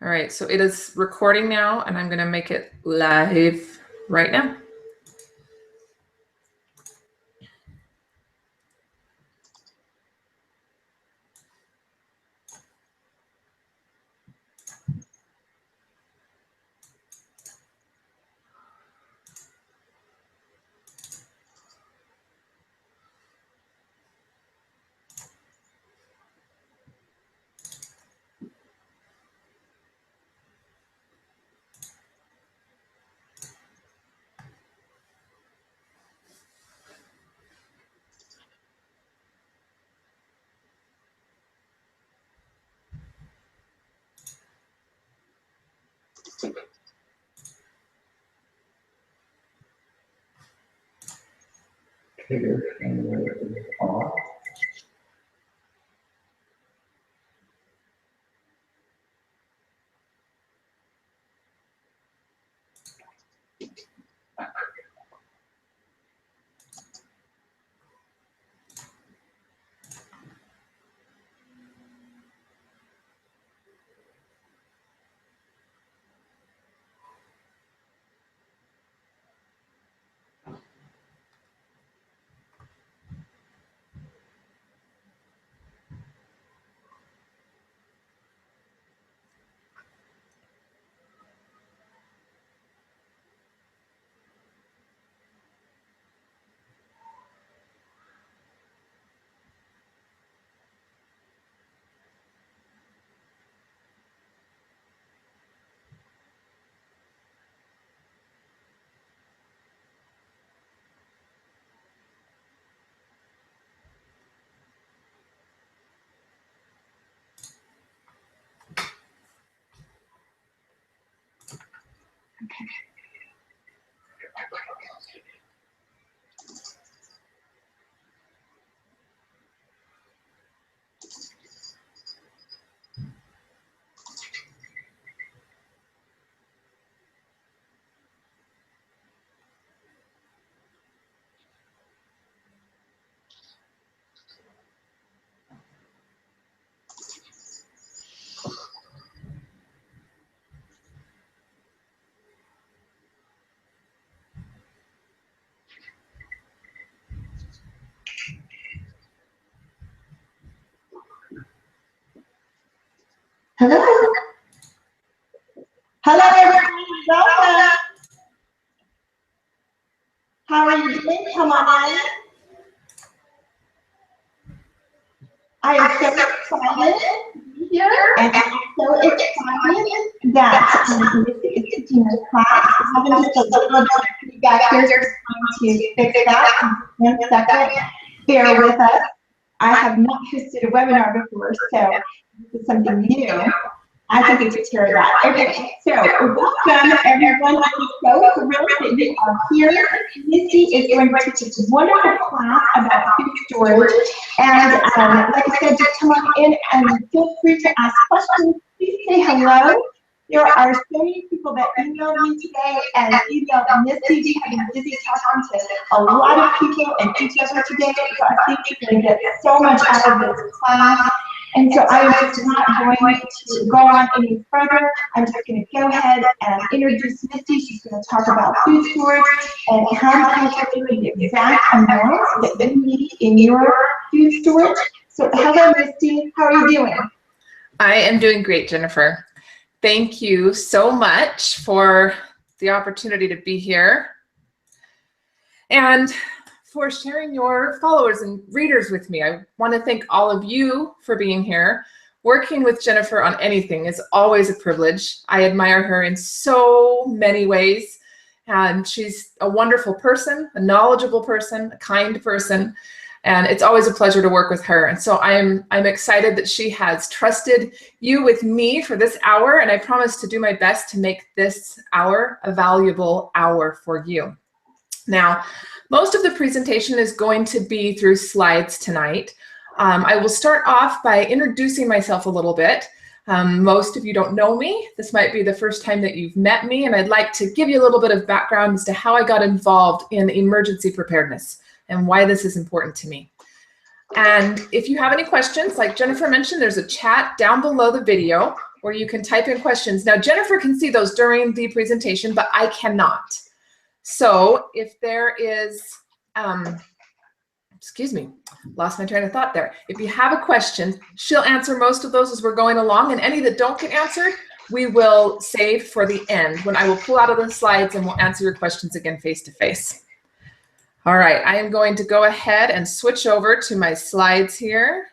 All right, so it is recording now, and I'm going to make it live right now. Hello. Hello, everybody. Welcome. How are you doing? Come on in. I am so excited to be here, and I'm so excited that Missy is teaching this class. I'm having just a little bit of feedback here. Just trying to fix that in a second. Bear with us. I have not hosted a webinar before, so this is something new. I think we could share that. Okay, so welcome everyone. I'm so thrilled that you are here. Missy is going to teach this wonderful class about food storage. And like I said, just come on in and feel free to ask questions. Please say hello. There are so many people that emailed me today and emailed Missy. We have been busy talking to a lot of people and each other today, so I think you're going to get so much out of this class. And so I am just not going to go on any further. I'm just going to go ahead and introduce Missy. She's going to talk about food storage and how to calculate the exact amount that you need in your food storage. So hello, Missy. How are you doing? I am doing great, Jennifer. Thank you so much for the opportunity to be here and for sharing your followers and readers with me. I want to thank all of you for being here. Working with Jennifer on anything is always a privilege. I admire her in so many ways, and she's a wonderful person, a knowledgeable person, a kind person, and it's always a pleasure to work with her. And so I'm excited that she has trusted you with me for this hour, and I promise to do my best to make this hour a valuable hour for you. Now, most of the presentation is going to be through slides tonight. I will start off by introducing myself a little bit. Most of you don't know me. This might be the first time that you've met me, and I'd like to give you a little bit of background as to how I got involved in emergency preparedness and why this is important to me. And if you have any questions, like Jennifer mentioned, there's a chat down below the video, where you can type in questions. Now, Jennifer can see those during the presentation, but I cannot. So if there is, excuse me, lost my train of thought there. If you have a question, she'll answer most of those as we're going along, and any that don't get answered, we will save for the end when I will pull out of the slides and we'll answer your questions again face to face. All right, I am going to go ahead and switch over to my slides here.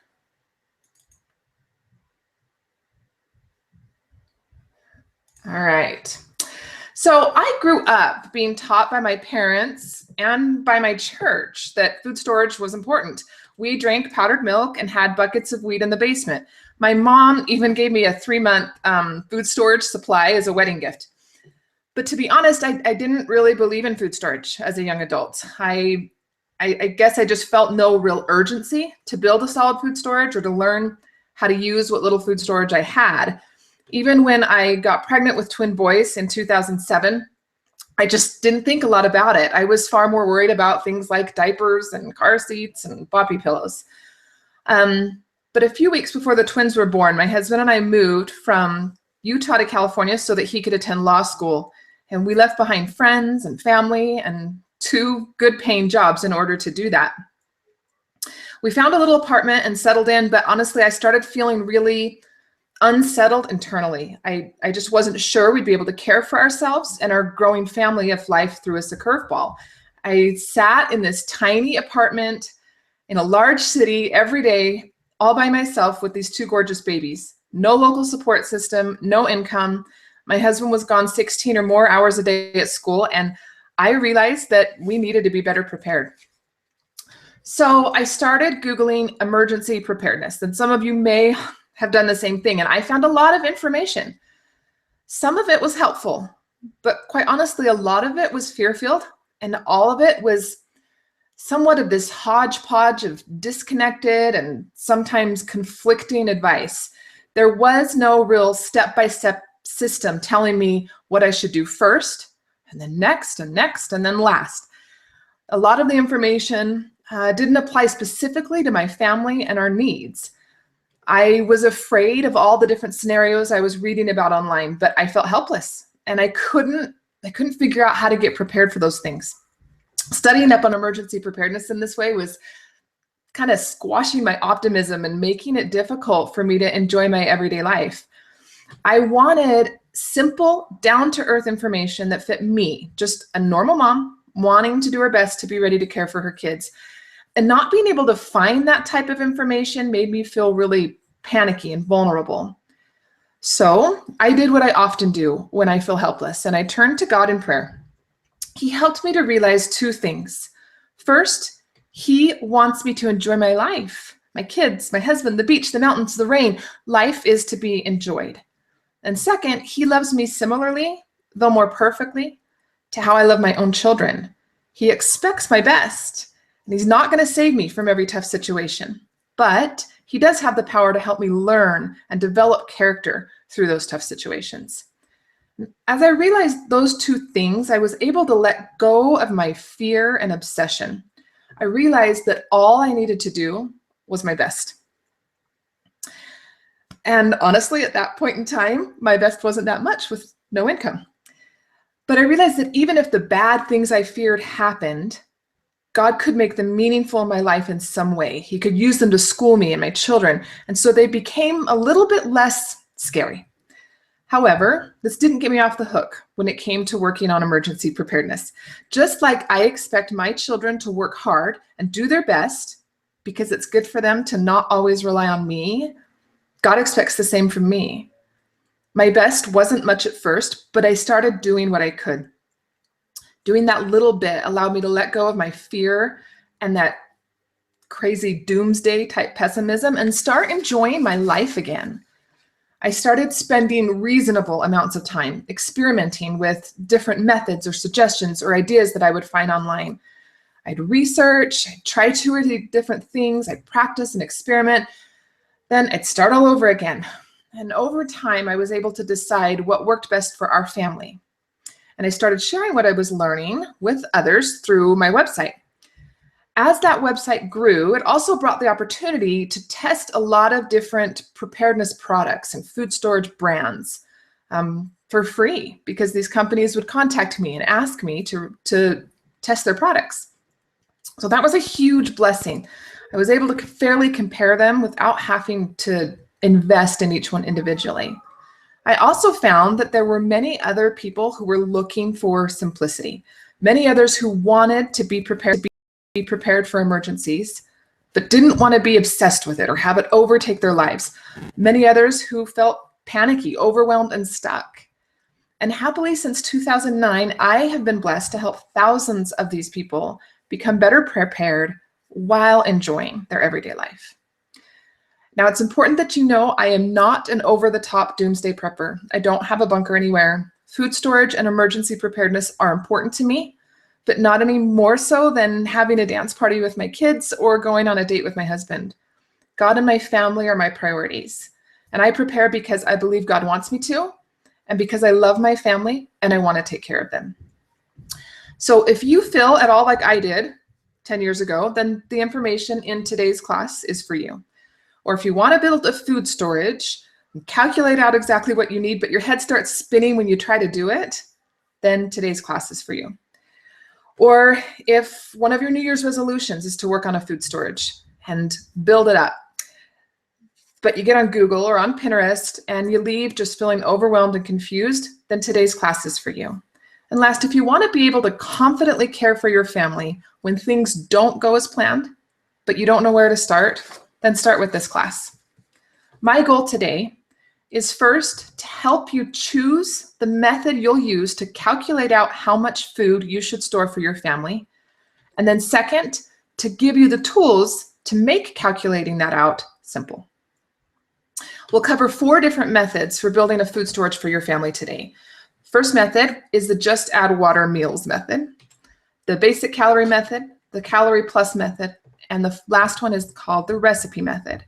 All right. So I grew up being taught by my parents and by my church that food storage was important. We drank powdered milk and had buckets of weed in the basement. My mom even gave me a 3-month food storage supply as a wedding gift. But to be honest, I didn't really believe in food storage as a young adult. I guess I just felt no real urgency to build a solid food storage or to learn how to use what little food storage I had. Even when I got pregnant with twin boys in 2007, I just didn't think a lot about it. I was far more worried about things like diapers and car seats and boppy pillows. But a few weeks before the twins were born, my husband and I moved from Utah to California so that he could attend law school. And we left behind friends and family and 2 good paying jobs in order to do that. We found a little apartment and settled in, but honestly, I started feeling really unsettled internally. I just wasn't sure we'd be able to care for ourselves and our growing family if life threw us a curveball. I sat in this tiny apartment in a large city every day, all by myself with these 2 gorgeous babies. No local support system, no income. My husband was gone 16 or more hours a day at school, and I realized that we needed to be better prepared. So I started Googling emergency preparedness, and some of you may have done the same thing, and I found a lot of information. Some of it was helpful, but quite honestly, a lot of it was fear-filled, and all of it was somewhat of this hodgepodge of disconnected and sometimes conflicting advice. There was no real step-by-step system telling me what I should do first, and then next, and next, and then last. A lot of the information didn't apply specifically to my family and our needs. I was afraid of all the different scenarios I was reading about online, but I felt helpless, and I couldn't figure out how to get prepared for those things. Studying up on emergency preparedness in this way was kind of squashing my optimism and making it difficult for me to enjoy my everyday life. I wanted simple, down-to-earth information that fit me, just a normal mom wanting to do her best to be ready to care for her kids. And not being able to find that type of information made me feel really panicky and vulnerable. So I did what I often do when I feel helpless, and I turned to God in prayer. He helped me to realize 2 things. First, He wants me to enjoy my life, my kids, my husband, the beach, the mountains, the rain. Life is to be enjoyed. And second, He loves me similarly, though more perfectly, to how I love my own children. He expects my best. And He's not going to save me from every tough situation, but He does have the power to help me learn and develop character through those tough situations. As I realized those 2 things, I was able to let go of my fear and obsession. I realized that all I needed to do was my best. And honestly, at that point in time, my best wasn't that much with no income. But I realized that even if the bad things I feared happened, God could make them meaningful in my life in some way. He could use them to school me and my children, and so they became a little bit less scary. However, this didn't get me off the hook when it came to working on emergency preparedness. Just like I expect my children to work hard and do their best because it's good for them to not always rely on me, God expects the same from me. My best wasn't much at first, but I started doing what I could. Doing that little bit allowed me to let go of my fear and that crazy doomsday type pessimism and start enjoying my life again. I started spending reasonable amounts of time experimenting with different methods or suggestions or ideas that I would find online. I'd research, I'd try 2 or 3 different things, I'd practice and experiment, then I'd start all over again. And over time, I was able to decide what worked best for our family. And I started sharing what I was learning with others through my website. As that website grew, it also brought the opportunity to test a lot of different preparedness products and food storage brands for free, because these companies would contact me and ask me to test their products. So that was a huge blessing. I was able to fairly compare them without having to invest in each one individually. I also found that there were many other people who were looking for simplicity, many others who wanted to be prepared for emergencies, but didn't want to be obsessed with it or have it overtake their lives. Many others who felt panicky, overwhelmed, and stuck. And happily, since 2009, I have been blessed to help thousands of these people become better prepared while enjoying their everyday life. Now, it's important that you know I am not an over-the-top doomsday prepper. I don't have a bunker anywhere. Food storage and emergency preparedness are important to me, but not any more so than having a dance party with my kids or going on a date with my husband. God and my family are my priorities, and I prepare because I believe God wants me to, and because I love my family and I want to take care of them. So if you feel at all like I did 10 years ago, then the information in today's class is for you. Or if you want to build a food storage, calculate out exactly what you need, but your head starts spinning when you try to do it, then today's class is for you. Or if one of your New Year's resolutions is to work on a food storage and build it up, but you get on Google or on Pinterest and you leave just feeling overwhelmed and confused, then today's class is for you. And last, if you want to be able to confidently care for your family when things don't go as planned, but you don't know where to start, then start with this class. My goal today is first to help you choose the method you'll use to calculate out how much food you should store for your family. And then second, to give you the tools to make calculating that out simple. We'll cover 4 different methods for building a food storage for your family today. First method is the just add water meals method, the basic calorie method, the calorie plus method, and the last one is called the recipe method.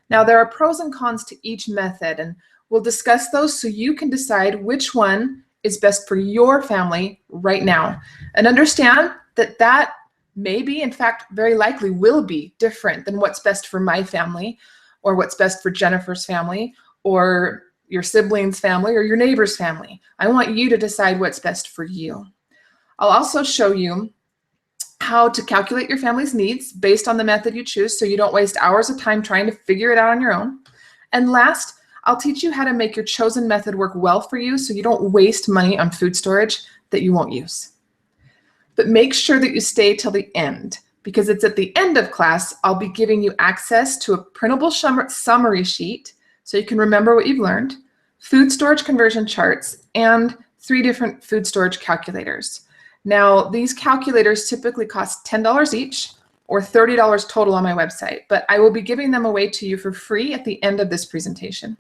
Now, there are pros and cons to each method, and we'll discuss those so you can decide which one is best for your family right now. And understand that that may be, in fact, very likely will be different than what's best for my family, or what's best for Jennifer's family, or your siblings' family, or your neighbor's family. I want you to decide what's best for you. I'll also show you how to calculate your family's needs based on the method you choose so you don't waste hours of time trying to figure it out on your own. And last, I'll teach you how to make your chosen method work well for you so you don't waste money on food storage that you won't use. But make sure that you stay till the end, because it's at the end of class I'll be giving you access to a printable summary sheet so you can remember what you've learned, food storage conversion charts, and 3 different food storage calculators. Now, these calculators typically cost $10 each or $30 total on my website, but I will be giving them away to you for free at the end of this presentation.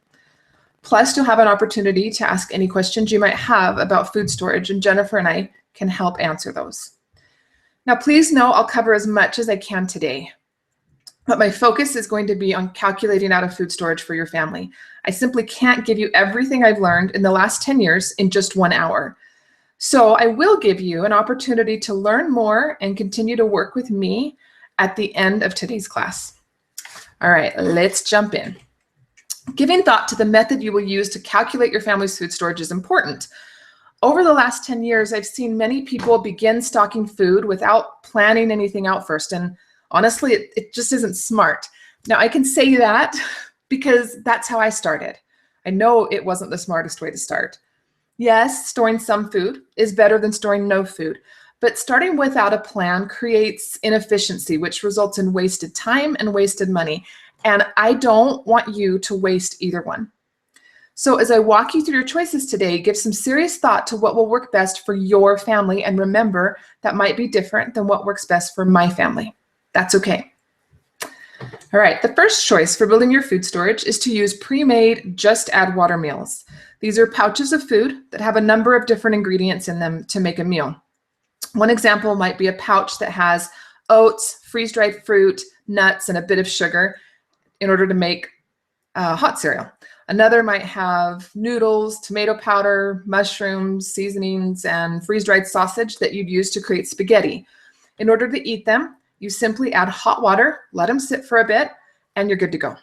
Plus, you'll have an opportunity to ask any questions you might have about food storage, and Jennifer and I can help answer those. Now, please know I'll cover as much as I can today, but my focus is going to be on calculating out a food storage for your family. I simply can't give you everything I've learned in the last 10 years in just 1 hour. So I will give you an opportunity to learn more and continue to work with me at the end of today's class. All right, let's jump in. Giving thought to the method you will use to calculate your family's food storage is important. Over the last 10 years, I've seen many people begin stocking food without planning anything out first, and honestly, it just isn't smart. Now, I can say that because that's how I started. I know it wasn't the smartest way to start. Yes, storing some food is better than storing no food, but starting without a plan creates inefficiency, which results in wasted time and wasted money. And I don't want you to waste either one. So as I walk you through your choices today, give some serious thought to what will work best for your family, and remember that might be different than what works best for my family. That's okay. All right, the first choice for building your food storage is to use pre-made just add water meals. These are pouches of food that have a number of different ingredients in them to make a meal. One example might be a pouch that has oats, freeze-dried fruit, nuts, and a bit of sugar in order to make hot cereal. Another might have noodles, tomato powder, mushrooms, seasonings, and freeze-dried sausage that you'd use to create spaghetti. In order to eat them, You simply add hot water, let them sit for a bit, and you're good to go.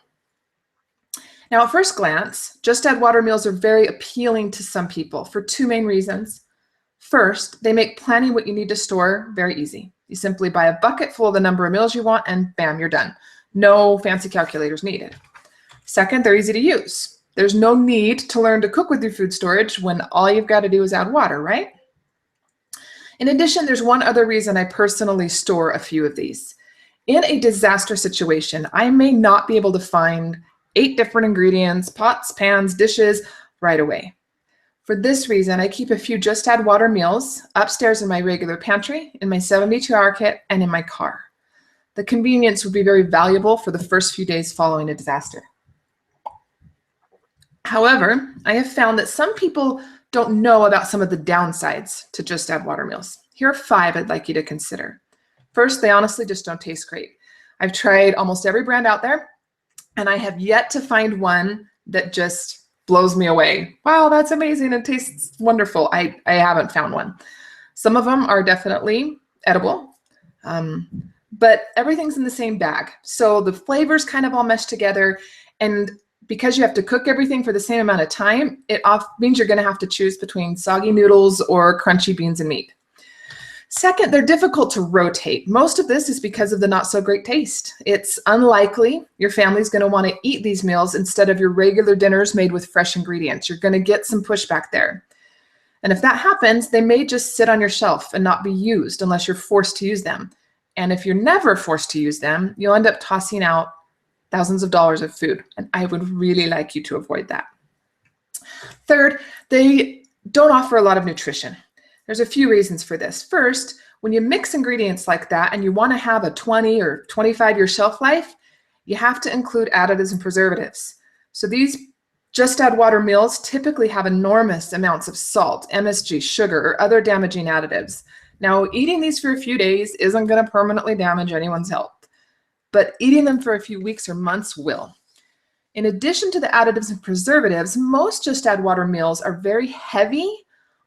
Now, at first glance, Just Add Water meals are very appealing to some people for two main reasons. First, they make planning what you need to store very easy. You simply buy a bucket full of the number of meals you want, and bam, you're done. No fancy calculators needed. Second, they're easy to use. There's no need to learn to cook with your food storage when all you've got to do is add water, right? In addition, there's one other reason I personally store a few of these. In a disaster situation, I may not be able to find 8 different ingredients, pots, pans, dishes right away. For this reason, I keep a few Just Add Water meals upstairs in my regular pantry, in my 72-hour kit, and in my car. The convenience would be very valuable for the first few days following a disaster. However, I have found that some people don't know about some of the downsides to Just Add Water meals. Here are 5 I'd like you to consider. First, they honestly just don't taste great. I've tried almost every brand out there, and I have yet to find one that just blows me away. Wow, that's amazing. It tastes wonderful. I haven't found one. Some of them are definitely edible, but everything's in the same bag. So the flavors kind of all mesh together. And because you have to cook everything for the same amount of time, it means you're going to have to choose between soggy noodles or crunchy beans and meat. Second, they're difficult to rotate. Most of this is because of the not so great taste. It's unlikely your family's going to want to eat these meals instead of your regular dinners made with fresh ingredients. You're going to get some pushback there. And if that happens, they may just sit on your shelf and not be used unless you're forced to use them. And if you're never forced to use them, you'll end up tossing out thousands of dollars of food. And I would really like you to avoid that. Third, they don't offer a lot of nutrition. There's a few reasons for this. First, when you mix ingredients like that and you want to have a 20 or 25-year shelf life, you have to include additives and preservatives. So these Just Add Water meals typically have enormous amounts of salt, MSG, sugar, or other damaging additives. Now, eating these for a few days isn't going to permanently damage anyone's health, but eating them for a few weeks or months will. In addition to the additives and preservatives, most Just Add Water meals are very heavy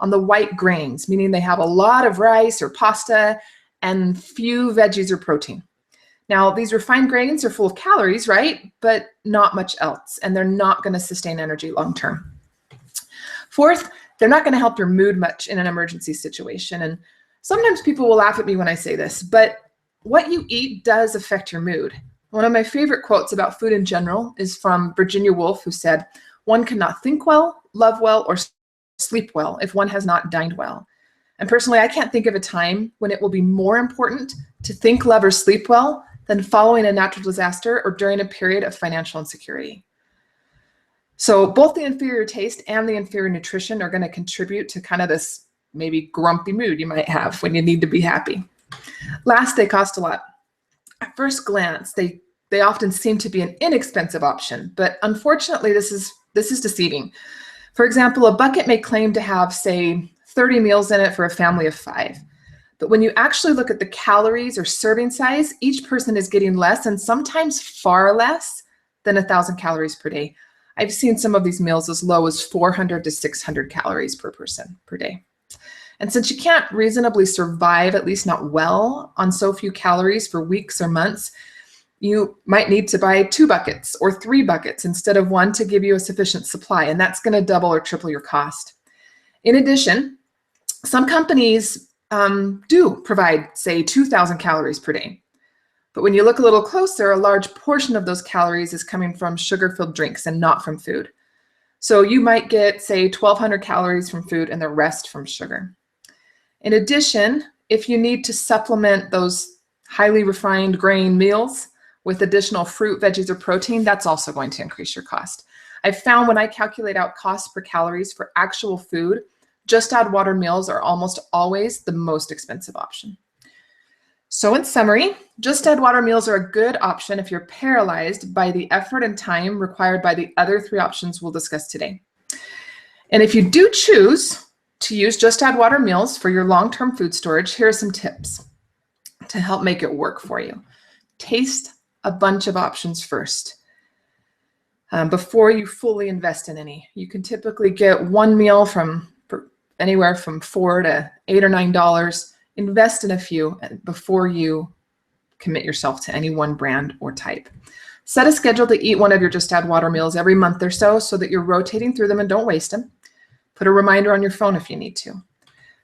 on the white grains, meaning they have a lot of rice or pasta and few veggies or protein. Now, these refined grains are full of calories, right? But not much else, and they're not going to sustain energy long term. Fourth, they're not going to help your mood much in an emergency situation. And sometimes people will laugh at me when I say this, but what you eat does affect your mood. One of my favorite quotes about food in general is from Virginia Woolf, who said, "One cannot think well, love well, or sleep well if one has not dined well." And personally, I can't think of a time when it will be more important to think, love, or sleep well than following a natural disaster or during a period of financial insecurity. So both the inferior taste and the inferior nutrition are going to contribute to kind of this maybe grumpy mood you might have when you need to be happy. Last, they cost a lot. At first glance, they often seem to be an inexpensive option, but unfortunately, this is deceiving. For example, a bucket may claim to have, say, 30 meals in it for a family of 5. But when you actually look at the calories or serving size, each person is getting less and sometimes far less than 1,000 calories per day. I've seen some of these meals as low as 400 to 600 calories per person per day. And since you can't reasonably survive, at least not well, on so few calories for weeks or months, you might need to buy 2 buckets or 3 buckets instead of 1 to give you a sufficient supply, and that's going to double or triple your cost. In addition, some companies do provide, say, 2,000 calories per day. But when you look a little closer, a large portion of those calories is coming from sugar-filled drinks and not from food. So you might get, say, 1,200 calories from food and the rest from sugar. In addition, if you need to supplement those highly refined grain meals with additional fruit, veggies, or protein, that's also going to increase your cost. I've found when I calculate out cost per calories for actual food, Just Add Water meals are almost always the most expensive option. So in summary, Just Add Water meals are a good option if you're paralyzed by the effort and time required by the other 3 options we'll discuss today. And if you do choose to use Just Add Water meals for your long-term food storage, here are some tips to help make it work for you. Taste a bunch of options first before you fully invest in any. You can typically get one meal for anywhere from $4 to $8 or $9. Invest in a few before you commit yourself to any one brand or type. Set a schedule to eat one of your Just Add Water meals every month or so that you're rotating through them and don't waste them. Put a reminder on your phone if you need to.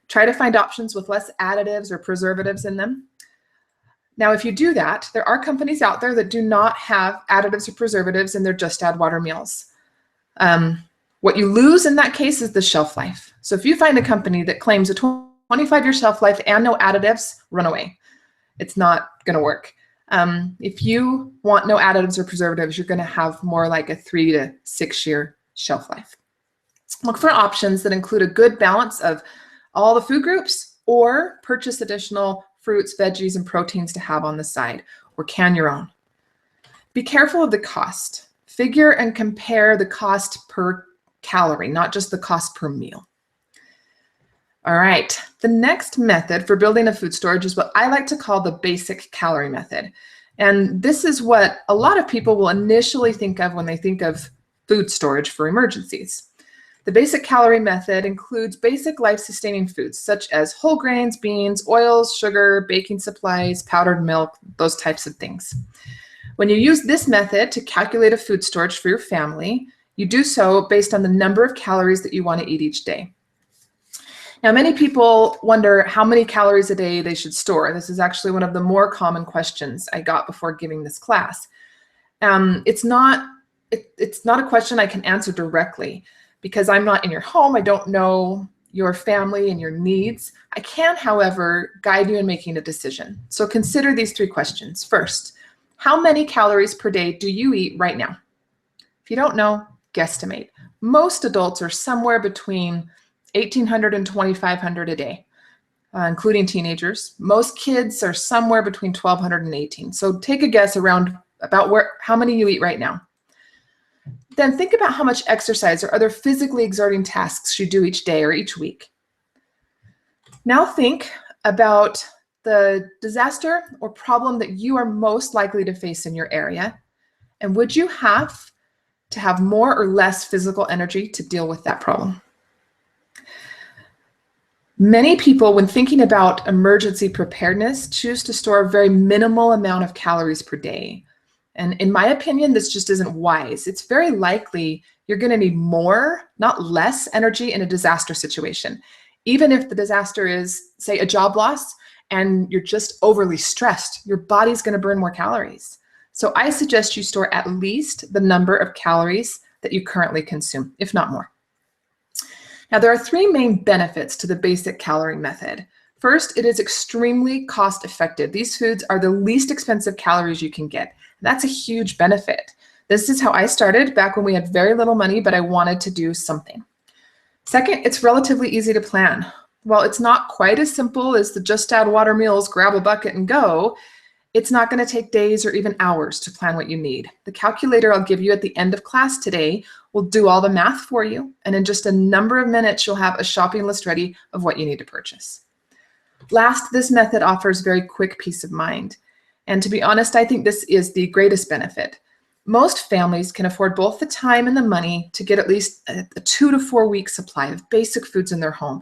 Try to find options with less additives or preservatives in them. Now, if you do that, there are companies out there that do not have additives or preservatives in their Just Add Water meals. What you lose in that case is the shelf life. So if you find a company that claims a 25-year shelf life and no additives, run away. It's not going to work. If you want no additives or preservatives, you're going to have more like a 3 to 6 year shelf life. Look for options that include a good balance of all the food groups, or purchase additional fruits, veggies, and proteins to have on the side, or can your own. Be careful of the cost. Figure and compare the cost per calorie, not just the cost per meal. All right, the next method for building a food storage is what I like to call the basic calorie method. And this is what a lot of people will initially think of when they think of food storage for emergencies. The basic calorie method includes basic life-sustaining foods such as whole grains, beans, oils, sugar, baking supplies, powdered milk, those types of things. When you use this method to calculate a food storage for your family, you do so based on the number of calories that you want to eat each day. Now, many people wonder how many calories a day they should store. This is actually one of the more common questions I got before giving this class. It's not a question I can answer directly because I'm not in your home. I don't know your family and your needs. I can, however, guide you in making a decision. So consider these 3 questions. First, how many calories per day do you eat right now? If you don't know, guesstimate. Most adults are somewhere between 1,800 and 2,500 a day, including teenagers. Most kids are somewhere between 1,200 and 1,800. So take a guess around about how many you eat right now. Then think about how much exercise or other physically exerting tasks you do each day or each week. Now think about the disaster or problem that you are most likely to face in your area, and would you have to have more or less physical energy to deal with that problem? Many people, when thinking about emergency preparedness, choose to store a very minimal amount of calories per day. And in my opinion, this just isn't wise. It's very likely you're going to need more, not less, energy in a disaster situation. Even if the disaster is, say, a job loss and you're just overly stressed, your body's going to burn more calories. So I suggest you store at least the number of calories that you currently consume, if not more. Now, there are 3 main benefits to the basic calorie method. First, it is extremely cost effective. These foods are the least expensive calories you can get. That's a huge benefit. This is how I started back when we had very little money, but I wanted to do something. Second, it's relatively easy to plan. While it's not quite as simple as the Just Add Water meals, grab a bucket and go, it's not going to take days or even hours to plan what you need. The calculator I'll give you at the end of class today will do all the math for you, and in just a number of minutes, you'll have a shopping list ready of what you need to purchase. Last, this method offers very quick peace of mind. And to be honest, I think this is the greatest benefit. Most families can afford both the time and the money to get at least a 2 to 4 week supply of basic foods in their home.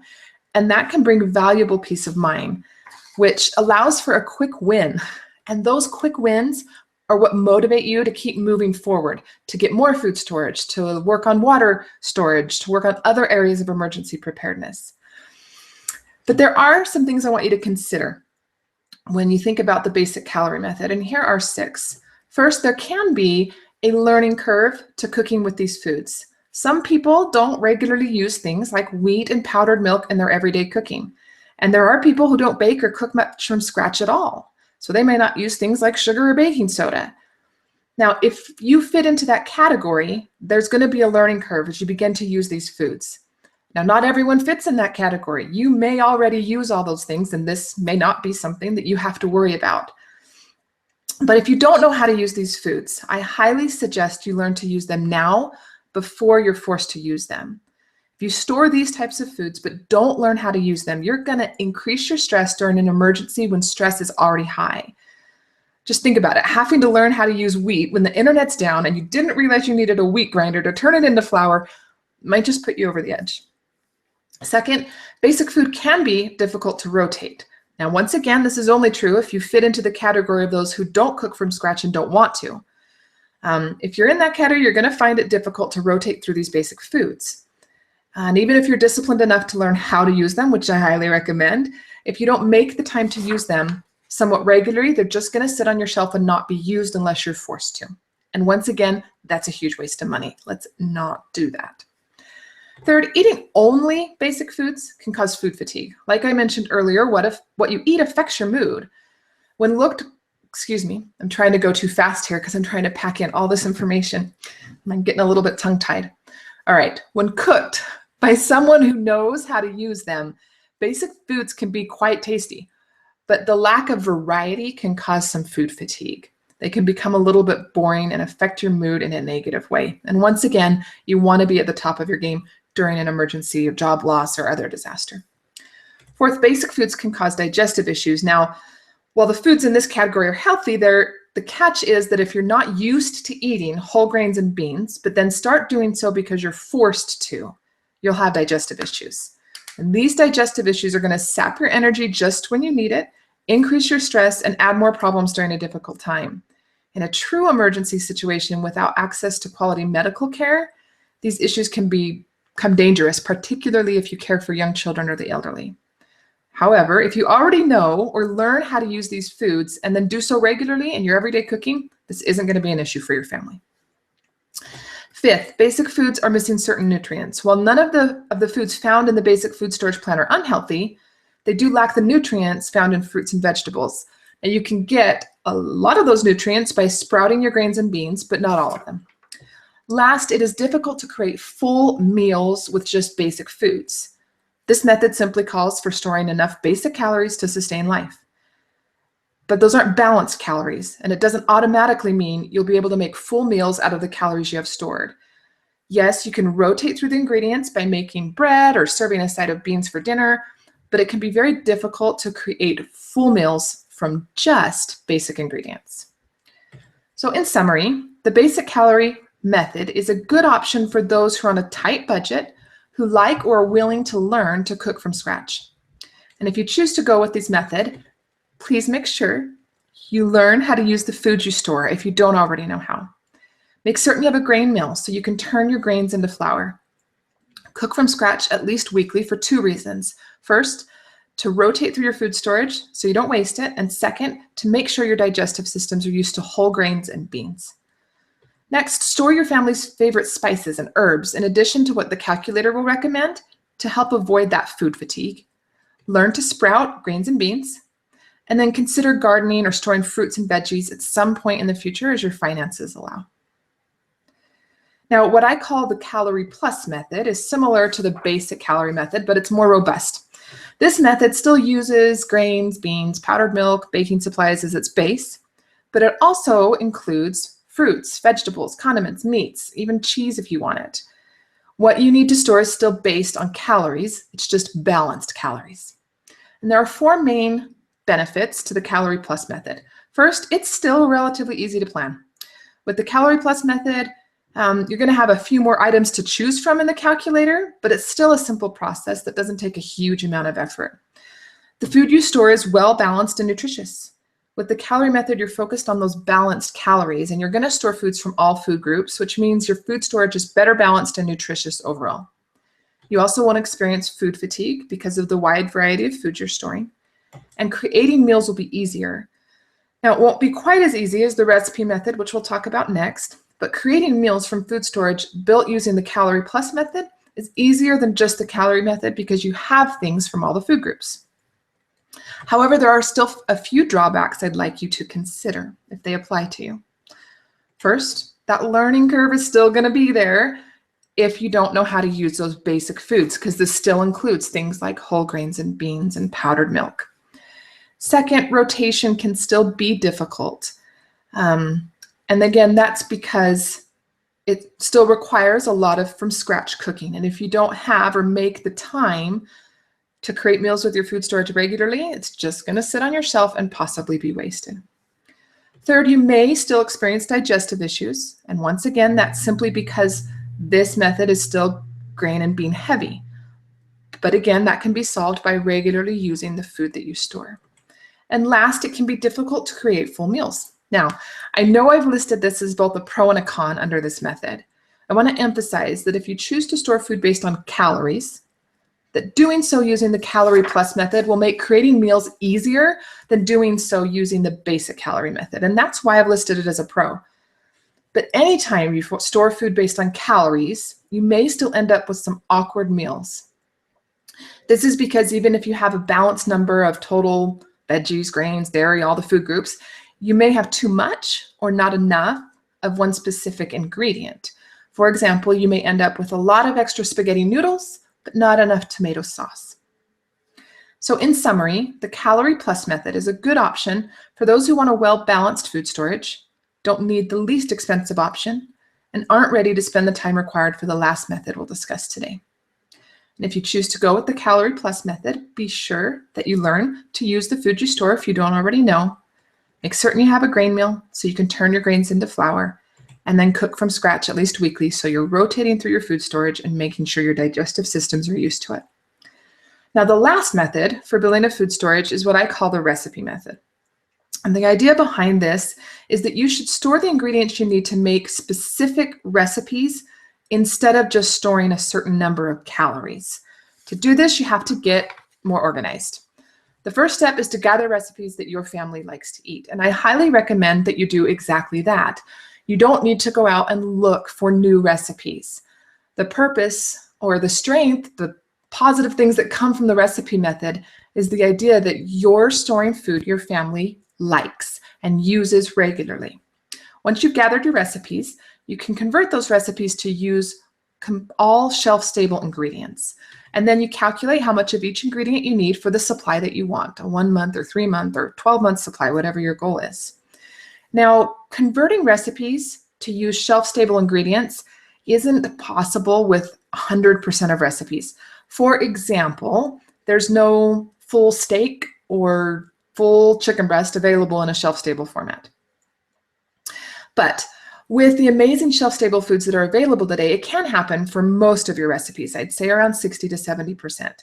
And that can bring valuable peace of mind, which allows for a quick win. And those quick wins are what motivate you to keep moving forward, to get more food storage, to work on water storage, to work on other areas of emergency preparedness. But there are some things I want you to consider when you think about the basic calorie method, and here are 6. First, there can be a learning curve to cooking with these foods. Some people don't regularly use things like wheat and powdered milk in their everyday cooking. And there are people who don't bake or cook much from scratch at all. So they may not use things like sugar or baking soda. Now, if you fit into that category, there's going to be a learning curve as you begin to use these foods. Now, not everyone fits in that category. You may already use all those things, and this may not be something that you have to worry about. But if you don't know how to use these foods, I highly suggest you learn to use them now before you're forced to use them. If you store these types of foods but don't learn how to use them, you're going to increase your stress during an emergency when stress is already high. Just think about it. Having to learn how to use wheat when the internet's down and you didn't realize you needed a wheat grinder to turn it into flour might just put you over the edge. Second, basic food can be difficult to rotate. Now, once again, this is only true if you fit into the category of those who don't cook from scratch and don't want to. If you're in that category, you're going to find it difficult to rotate through these basic foods. And even if you're disciplined enough to learn how to use them, which I highly recommend, if you don't make the time to use them somewhat regularly, they're just going to sit on your shelf and not be used unless you're forced to. And once again, that's a huge waste of money. Let's not do that. Third, eating only basic foods can cause food fatigue. Like I mentioned earlier, what you eat affects your mood. Excuse me, I'm trying to go too fast here because I'm trying to pack in all this information. I'm getting a little bit tongue-tied. All right, when cooked by someone who knows how to use them, basic foods can be quite tasty, but the lack of variety can cause some food fatigue. They can become a little bit boring and affect your mood in a negative way. And once again, you want to be at the top of your game during an emergency or job loss or other disaster. Fourth, basic foods can cause digestive issues. Now, while the foods in this category are healthy, the catch is that if you're not used to eating whole grains and beans, but then start doing so because you're forced to, you'll have digestive issues. And these digestive issues are going to sap your energy just when you need it, increase your stress, and add more problems during a difficult time. In a true emergency situation without access to quality medical care, these issues can become dangerous, particularly if you care for young children or the elderly. However, if you already know or learn how to use these foods and then do so regularly in your everyday cooking, this isn't going to be an issue for your family. Fifth, basic foods are missing certain nutrients. While none of the foods found in the basic food storage plan are unhealthy, they do lack the nutrients found in fruits and vegetables. And you can get a lot of those nutrients by sprouting your grains and beans, but not all of them. Last, it is difficult to create full meals with just basic foods. This method simply calls for storing enough basic calories to sustain life. But those aren't balanced calories, and it doesn't automatically mean you'll be able to make full meals out of the calories you have stored. Yes, you can rotate through the ingredients by making bread or serving a side of beans for dinner, but it can be very difficult to create full meals from just basic ingredients. So in summary, the basic calorie method is a good option for those who are on a tight budget, who like or are willing to learn to cook from scratch. And if you choose to go with this method, please make sure you learn how to use the food you store if you don't already know how. Make certain you have a grain mill so you can turn your grains into flour. Cook from scratch at least weekly for two reasons. First, to rotate through your food storage so you don't waste it. And second, to make sure your digestive systems are used to whole grains and beans. Next, store your family's favorite spices and herbs in addition to what the calculator will recommend to help avoid that food fatigue. Learn to sprout grains and beans, and then consider gardening or storing fruits and veggies at some point in the future as your finances allow. Now, what I call the Calorie Plus method is similar to the basic calorie method, but it's more robust. This method still uses grains, beans, powdered milk, baking supplies as its base, but it also includes fruits, vegetables, condiments, meats, even cheese if you want it. What you need to store is still based on calories. It's just balanced calories. And there are four main benefits to the Calorie Plus method. First, it's still relatively easy to plan. With the Calorie Plus method, you're going to have a few more items to choose from in the calculator, but it's still a simple process that doesn't take a huge amount of effort. The food you store is well balanced and nutritious. With the calorie method, you're focused on those balanced calories, and you're going to store foods from all food groups, which means your food storage is better balanced and nutritious overall. You also won't experience food fatigue because of the wide variety of food you're storing, and creating meals will be easier. Now, it won't be quite as easy as the recipe method, which we'll talk about next, but creating meals from food storage built using the Calorie Plus method is easier than just the calorie method because you have things from all the food groups. However, there are still a few drawbacks I'd like you to consider if they apply to you. First, that learning curve is still going to be there if you don't know how to use those basic foods, because this still includes things like whole grains and beans and powdered milk. Second, rotation can still be difficult. And again, that's because it still requires a lot of from scratch cooking. And if you don't have or make the time to create meals with your food storage regularly, it's just going to sit on your shelf and possibly be wasted. Third, you may still experience digestive issues. And once again, that's simply because this method is still grain and bean heavy. But again, that can be solved by regularly using the food that you store. And last, it can be difficult to create full meals. Now, I know I've listed this as both a pro and a con under this method. I want to emphasize that if you choose to store food based on calories, that doing so using the Calorie Plus method will make creating meals easier than doing so using the basic calorie method. And that's why I've listed it as a pro. But anytime you store food based on calories, you may still end up with some awkward meals. This is because even if you have a balanced number of total veggies, grains, dairy, all the food groups, you may have too much or not enough of one specific ingredient. For example, you may end up with a lot of extra spaghetti noodles, but not enough tomato sauce. So in summary, the Calorie Plus method is a good option for those who want a well-balanced food storage, don't need the least expensive option, and aren't ready to spend the time required for the last method we'll discuss today. And if you choose to go with the Calorie Plus method, be sure that you learn to use the food you store if you don't already know. Make certain you have a grain meal so you can turn your grains into flour, and then cook from scratch at least weekly so you're rotating through your food storage and making sure your digestive systems are used to it. Now, the last method for building a food storage is what I call the recipe method. And the idea behind this is that you should store the ingredients you need to make specific recipes instead of just storing a certain number of calories. To do this, you have to get more organized. The first step is to gather recipes that your family likes to eat. And I highly recommend that you do exactly that. You don't need to go out and look for new recipes. The purpose or the strength, the positive things that come from the recipe method is the idea that you're storing food your family likes and uses regularly. Once you've gathered your recipes, you can convert those recipes to use all shelf-stable ingredients. And then you calculate how much of each ingredient you need for the supply that you want, a 1 month or 3 month or 12-month supply, whatever your goal is. Now, converting recipes to use shelf-stable ingredients isn't possible with 100% of recipes. For example, there's no full steak or full chicken breast available in a shelf-stable format. But with the amazing shelf-stable foods that are available today, it can happen for most of your recipes. I'd say around 60 to 70%.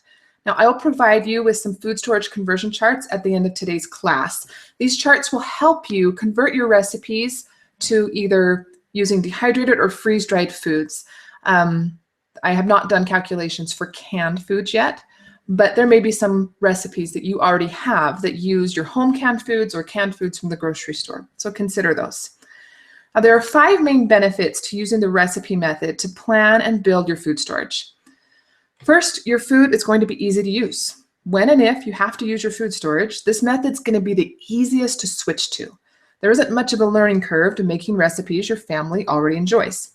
Now, I'll provide you with some food storage conversion charts at the end of today's class. These charts will help you convert your recipes to either using dehydrated or freeze-dried foods. I have not done calculations for canned foods yet, but there may be some recipes that you already have that use your home canned foods or canned foods from the grocery store. So consider those. Now, there are 5 main benefits to using the recipe method to plan and build your food storage. First, your food is going to be easy to use. When and if you have to use your food storage, this method's going to be the easiest to switch to. There isn't much of a learning curve to making recipes your family already enjoys.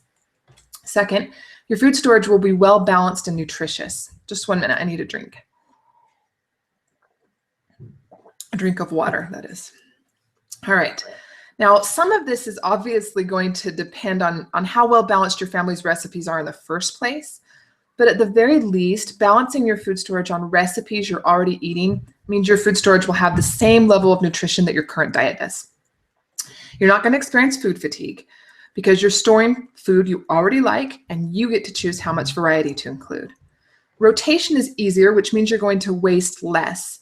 Second, your food storage will be well balanced and nutritious. Just 1 minute, I need a drink. A drink of water, that is. All right. Now, some of this is obviously going to depend on how well balanced your family's recipes are in the first place. But at the very least, balancing your food storage on recipes you're already eating means your food storage will have the same level of nutrition that your current diet does. You're not going to experience food fatigue because you're storing food you already like and you get to choose how much variety to include. Rotation is easier, which means you're going to waste less.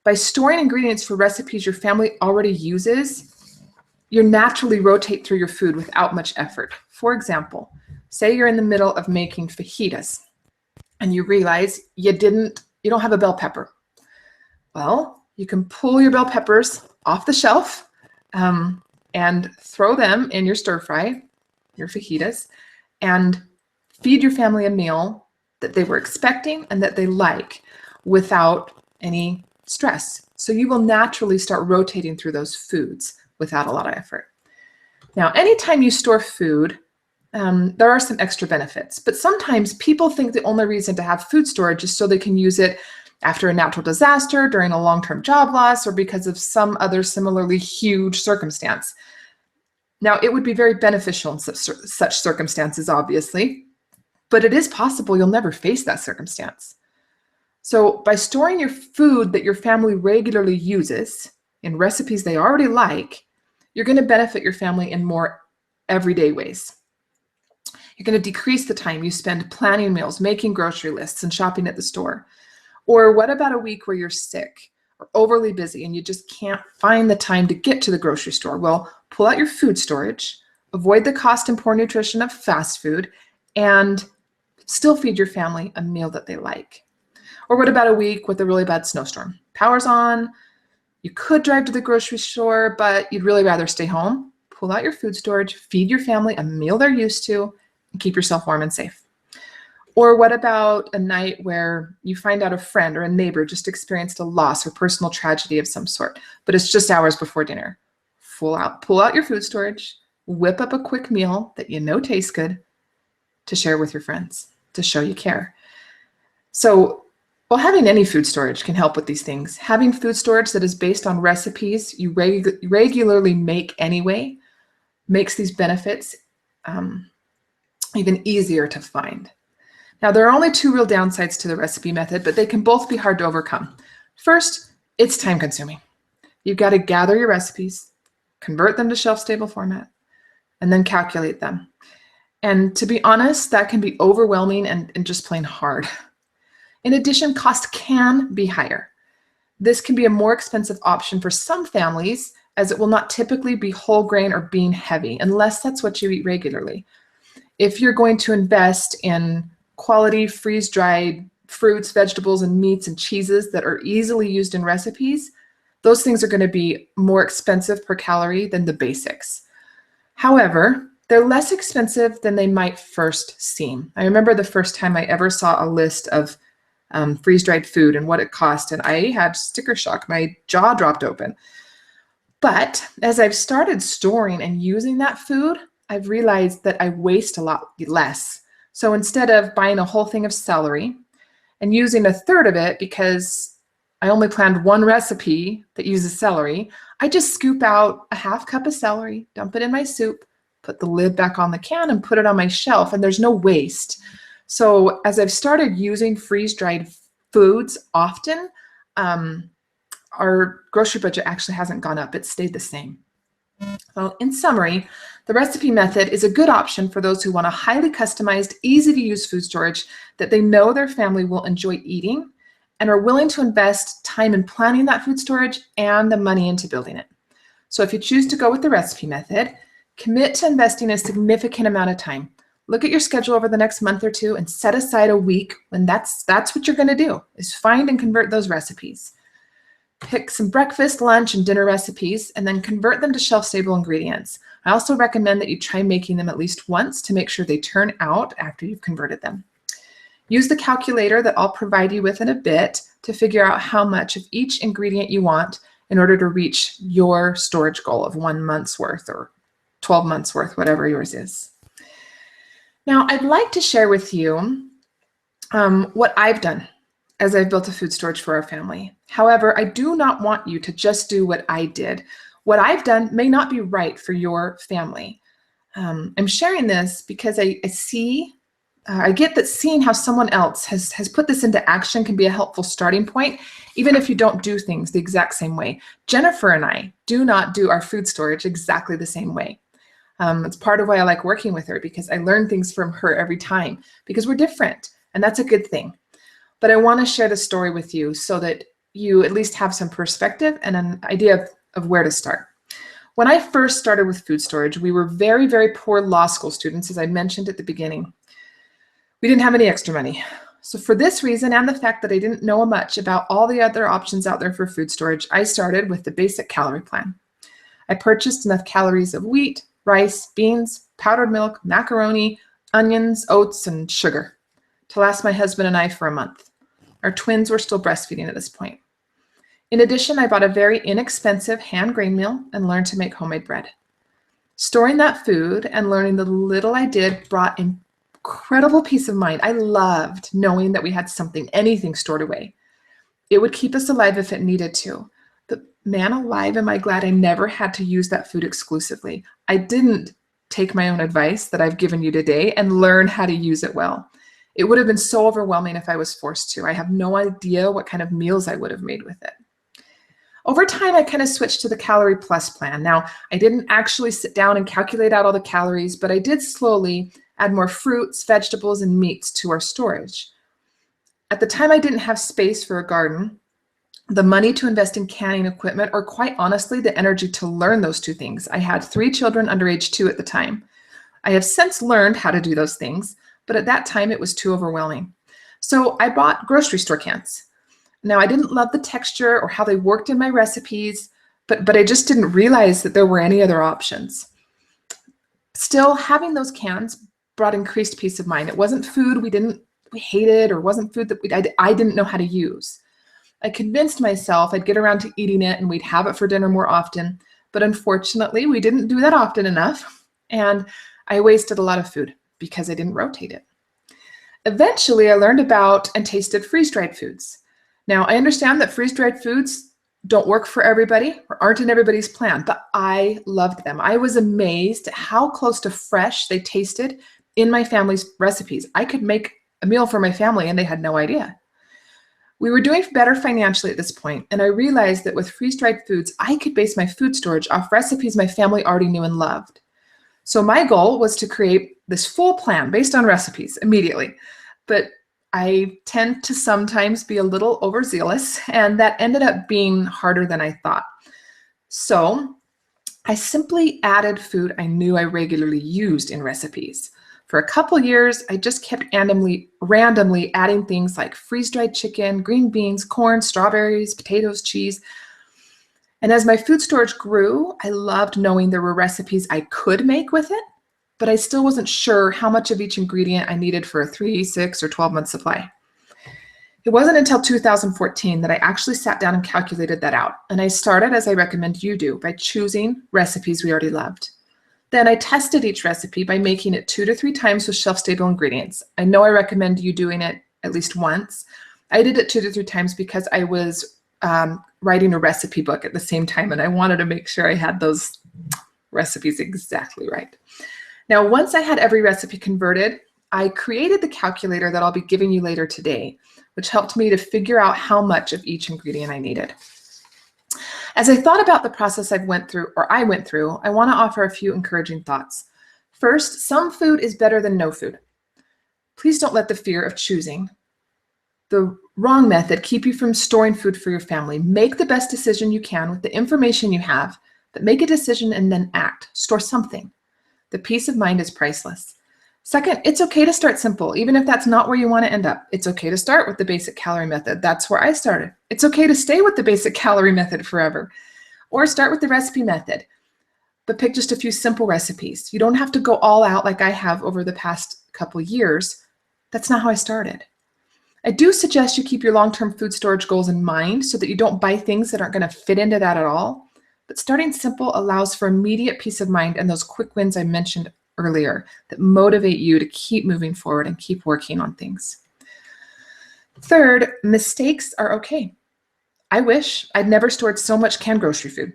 By storing ingredients for recipes your family already uses, you naturally rotate through your food without much effort. For example, say you're in the middle of making fajitas and you realize you don't have a bell pepper. Well, you can pull your bell peppers off the shelf and throw them in your stir fry, your fajitas, and feed your family a meal that they were expecting and that they like without any stress. So you will naturally start rotating through those foods without a lot of effort. Now, anytime you store food, there are some extra benefits, but sometimes people think the only reason to have food storage is so they can use it after a natural disaster, during a long-term job loss, or because of some other similarly huge circumstance. Now, it would be very beneficial in such circumstances, obviously, but it is possible you'll never face that circumstance. So by storing your food that your family regularly uses in recipes they already like, you're going to benefit your family in more everyday ways. You're going to decrease the time you spend planning meals, making grocery lists, and shopping at the store. Or what about a week where you're sick? or overly busy and you just can't find the time to get to the grocery store, well, pull out your food storage, avoid the cost and poor nutrition of fast food, and still feed your family a meal that they like. Or what about a week with a really bad snowstorm? Power's on, you could drive to the grocery store, but you'd really rather stay home. Pull out your food storage, feed your family a meal they're used to, and keep yourself warm and safe. Or what about a night where you find out a friend or a neighbor just experienced a loss or personal tragedy of some sort, but it's just hours before dinner? Pull out your food storage, whip up a quick meal that you know tastes good to share with your friends, to show you care. So, while having any food storage can help with these things, having food storage that is based on recipes you regularly make anyway makes these benefits even easier to find. Now, there are only two real downsides to the recipe method, but they can both be hard to overcome. First, it's time consuming. You've got to gather your recipes, convert them to shelf-stable format, and then calculate them. And to be honest, that can be overwhelming and just plain hard. In addition, cost can be higher. This can be a more expensive option for some families, as it will not typically be whole grain or bean heavy, unless that's what you eat regularly. If you're going to invest in quality freeze-dried fruits, vegetables, and meats and cheeses that are easily used in recipes, those things are going to be more expensive per calorie than the basics. However, they're less expensive than they might first seem. I remember the first time I ever saw a list of freeze-dried food and what it cost, and I had sticker shock. My jaw dropped open. But as I've started storing and using that food, I've realized that I waste a lot less. So instead of buying a whole thing of celery and using a third of it because I only planned one recipe that uses celery, I just scoop out a half cup of celery, dump it in my soup, put the lid back on the can, and put it on my shelf, and there's no waste. So as I've started using freeze-dried foods often, our grocery budget actually hasn't gone up. It's stayed the same. So in summary, the recipe method is a good option for those who want a highly customized, easy-to-use food storage that they know their family will enjoy eating and are willing to invest time in planning that food storage and the money into building it. So if you choose to go with the recipe method, commit to investing a significant amount of time. Look at your schedule over the next month or two and set aside a week when that's what you're going to do, is find and convert those recipes. Pick some breakfast, lunch, and dinner recipes and then convert them to shelf-stable ingredients. I also recommend that you try making them at least once to make sure they turn out after you've converted them. Use the calculator that I'll provide you with in a bit to figure out how much of each ingredient you want in order to reach your storage goal of 1 month's worth or 12 months worth, whatever yours is. Now, I'd like to share with you what I've done as I've built a food storage for our family. However, I do not want you to just do what I did. What I've done may not be right for your family. I'm sharing this because I get that seeing how someone else has put this into action can be a helpful starting point, even if you don't do things the exact same way. Jennifer and I do not do our food storage exactly the same way. It's part of why I like working with her, because I learn things from her every time, because we're different, and that's a good thing. But I want to share the story with you so that you at least have some perspective and an idea of where to start. When I first started with food storage, we were very, very poor law school students, as I mentioned at the beginning. We didn't have any extra money. So for this reason, and the fact that I didn't know much about all the other options out there for food storage, I started with the basic calorie plan. I purchased enough calories of wheat, rice, beans, powdered milk, macaroni, onions, oats, and sugar to last my husband and I for a month. Our twins were still breastfeeding at this point. In addition, I bought a very inexpensive hand grain mill and learned to make homemade bread. Storing that food and learning the little I did brought incredible peace of mind. I loved knowing that we had something, anything stored away. It would keep us alive if it needed to. But man alive, am I glad I never had to use that food exclusively. I didn't take my own advice that I've given you today and learn how to use it well. It would have been so overwhelming if I was forced to. I have no idea what kind of meals I would have made with it. Over time, I kind of switched to the Calorie Plus plan. Now, I didn't actually sit down and calculate out all the calories, but I did slowly add more fruits, vegetables, and meats to our storage. At the time, I didn't have space for a garden, the money to invest in canning equipment, or quite honestly, the energy to learn those two things. I had 3 children under age 2 at the time. I have since learned how to do those things, but at that time it was too overwhelming. So I bought grocery store cans. Now, I didn't love the texture or how they worked in my recipes, but I just didn't realize that there were any other options. Still, having those cans brought increased peace of mind. It wasn't food we hated, or wasn't food that I didn't know how to use. I convinced myself I'd get around to eating it and we'd have it for dinner more often, but unfortunately, we didn't do that often enough, and I wasted a lot of food because I didn't rotate it. Eventually, I learned about and tasted freeze-dried foods. Now, I understand that freeze-dried foods don't work for everybody or aren't in everybody's plan, but I loved them. I was amazed at how close to fresh they tasted in my family's recipes. I could make a meal for my family and they had no idea. We were doing better financially at this point, and I realized that with freeze-dried foods, I could base my food storage off recipes my family already knew and loved. So my goal was to create this full plan based on recipes immediately, but I tend to sometimes be a little overzealous, and that ended up being harder than I thought. So I simply added food I knew I regularly used in recipes. For a couple years, I just kept randomly adding things like freeze-dried chicken, green beans, corn, strawberries, potatoes, cheese. And as my food storage grew, I loved knowing there were recipes I could make with it, but I still wasn't sure how much of each ingredient I needed for a 3, 6, or 12-month supply. It wasn't until 2014 that I actually sat down and calculated that out. And I started, as I recommend you do, by choosing recipes we already loved. Then I tested each recipe by making it 2 to 3 times with shelf-stable ingredients. I know I recommend you doing it at least once. I did it 2 to 3 times because I was writing a recipe book at the same time, and I wanted to make sure I had those recipes exactly right. Now, once I had every recipe converted, I created the calculator that I'll be giving you later today, which helped me to figure out how much of each ingredient I needed. As I thought about the process I went through, I want to offer a few encouraging thoughts. First, some food is better than no food. Please don't let the fear of choosing the wrong method keep you from storing food for your family. Make the best decision you can with the information you have, but make a decision and then act. Store something. The peace of mind is priceless. Second, it's okay to start simple, even if that's not where you want to end up. It's okay to start with the basic calorie method. That's where I started. It's okay to stay with the basic calorie method forever, or start with the recipe method, but pick just a few simple recipes. You don't have to go all out like I have over the past couple years. That's not how I started. I do suggest you keep your long-term food storage goals in mind so that you don't buy things that aren't going to fit into that at all. But starting simple allows for immediate peace of mind and those quick wins I mentioned earlier that motivate you to keep moving forward and keep working on things. Third, mistakes are okay. I wish I'd never stored so much canned grocery food.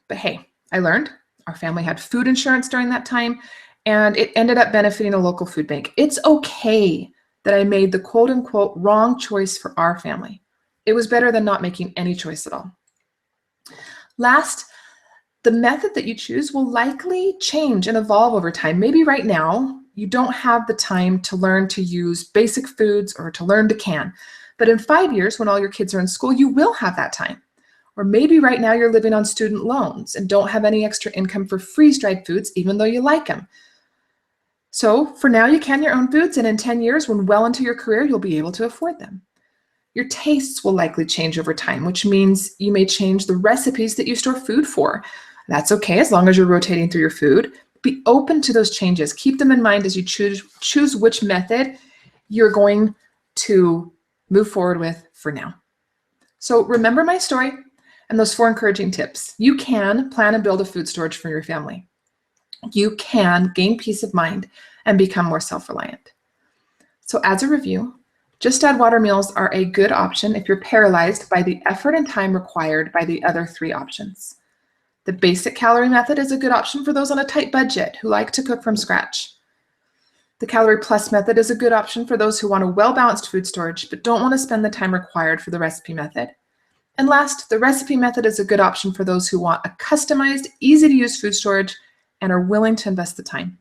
But hey, I learned. Our family had food insurance during that time, and it ended up benefiting a local food bank. It's okay that I made the quote unquote wrong choice for our family. It was better than not making any choice at all. Last, the method that you choose will likely change and evolve over time. Maybe right now you don't have the time to learn to use basic foods or to learn to can, but in 5 years when all your kids are in school, you will have that time. Or maybe right now you're living on student loans and don't have any extra income for freeze-dried foods, even though you like them. So for now, you can your own foods, and in 10 years, when well into your career, you'll be able to afford them. Your tastes will likely change over time, which means you may change the recipes that you store food for. That's okay as long as you're rotating through your food. Be open to those changes. Keep them in mind as you choose which method you're going to move forward with for now. So remember my story and those 4 encouraging tips. You can plan and build a food storage for your family. You can gain peace of mind and become more self-reliant. So as a review, Just Add Water meals are a good option if you're paralyzed by the effort and time required by the other 3 options. The basic calorie method is a good option for those on a tight budget who like to cook from scratch. The Calorie Plus method is a good option for those who want a well-balanced food storage but don't want to spend the time required for the recipe method. And last, the recipe method is a good option for those who want a customized, easy-to-use food storage and are willing to invest the time.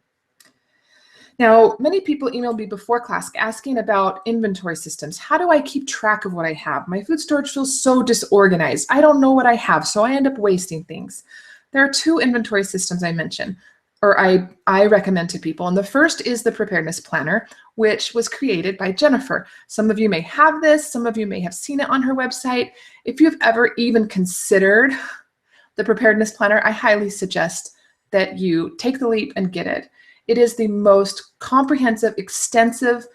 Now, many people emailed me before class asking about inventory systems. How do I keep track of what I have? My food storage feels so disorganized. I don't know what I have, so I end up wasting things. There are two inventory systems I mentioned, or I recommend to people. And the first is the Preparedness Planner, which was created by Jennifer. Some of you may have this, some of you may have seen it on her website. If you've ever even considered the Preparedness Planner, I highly suggest that you take the leap and get it. It is the most comprehensive, extensive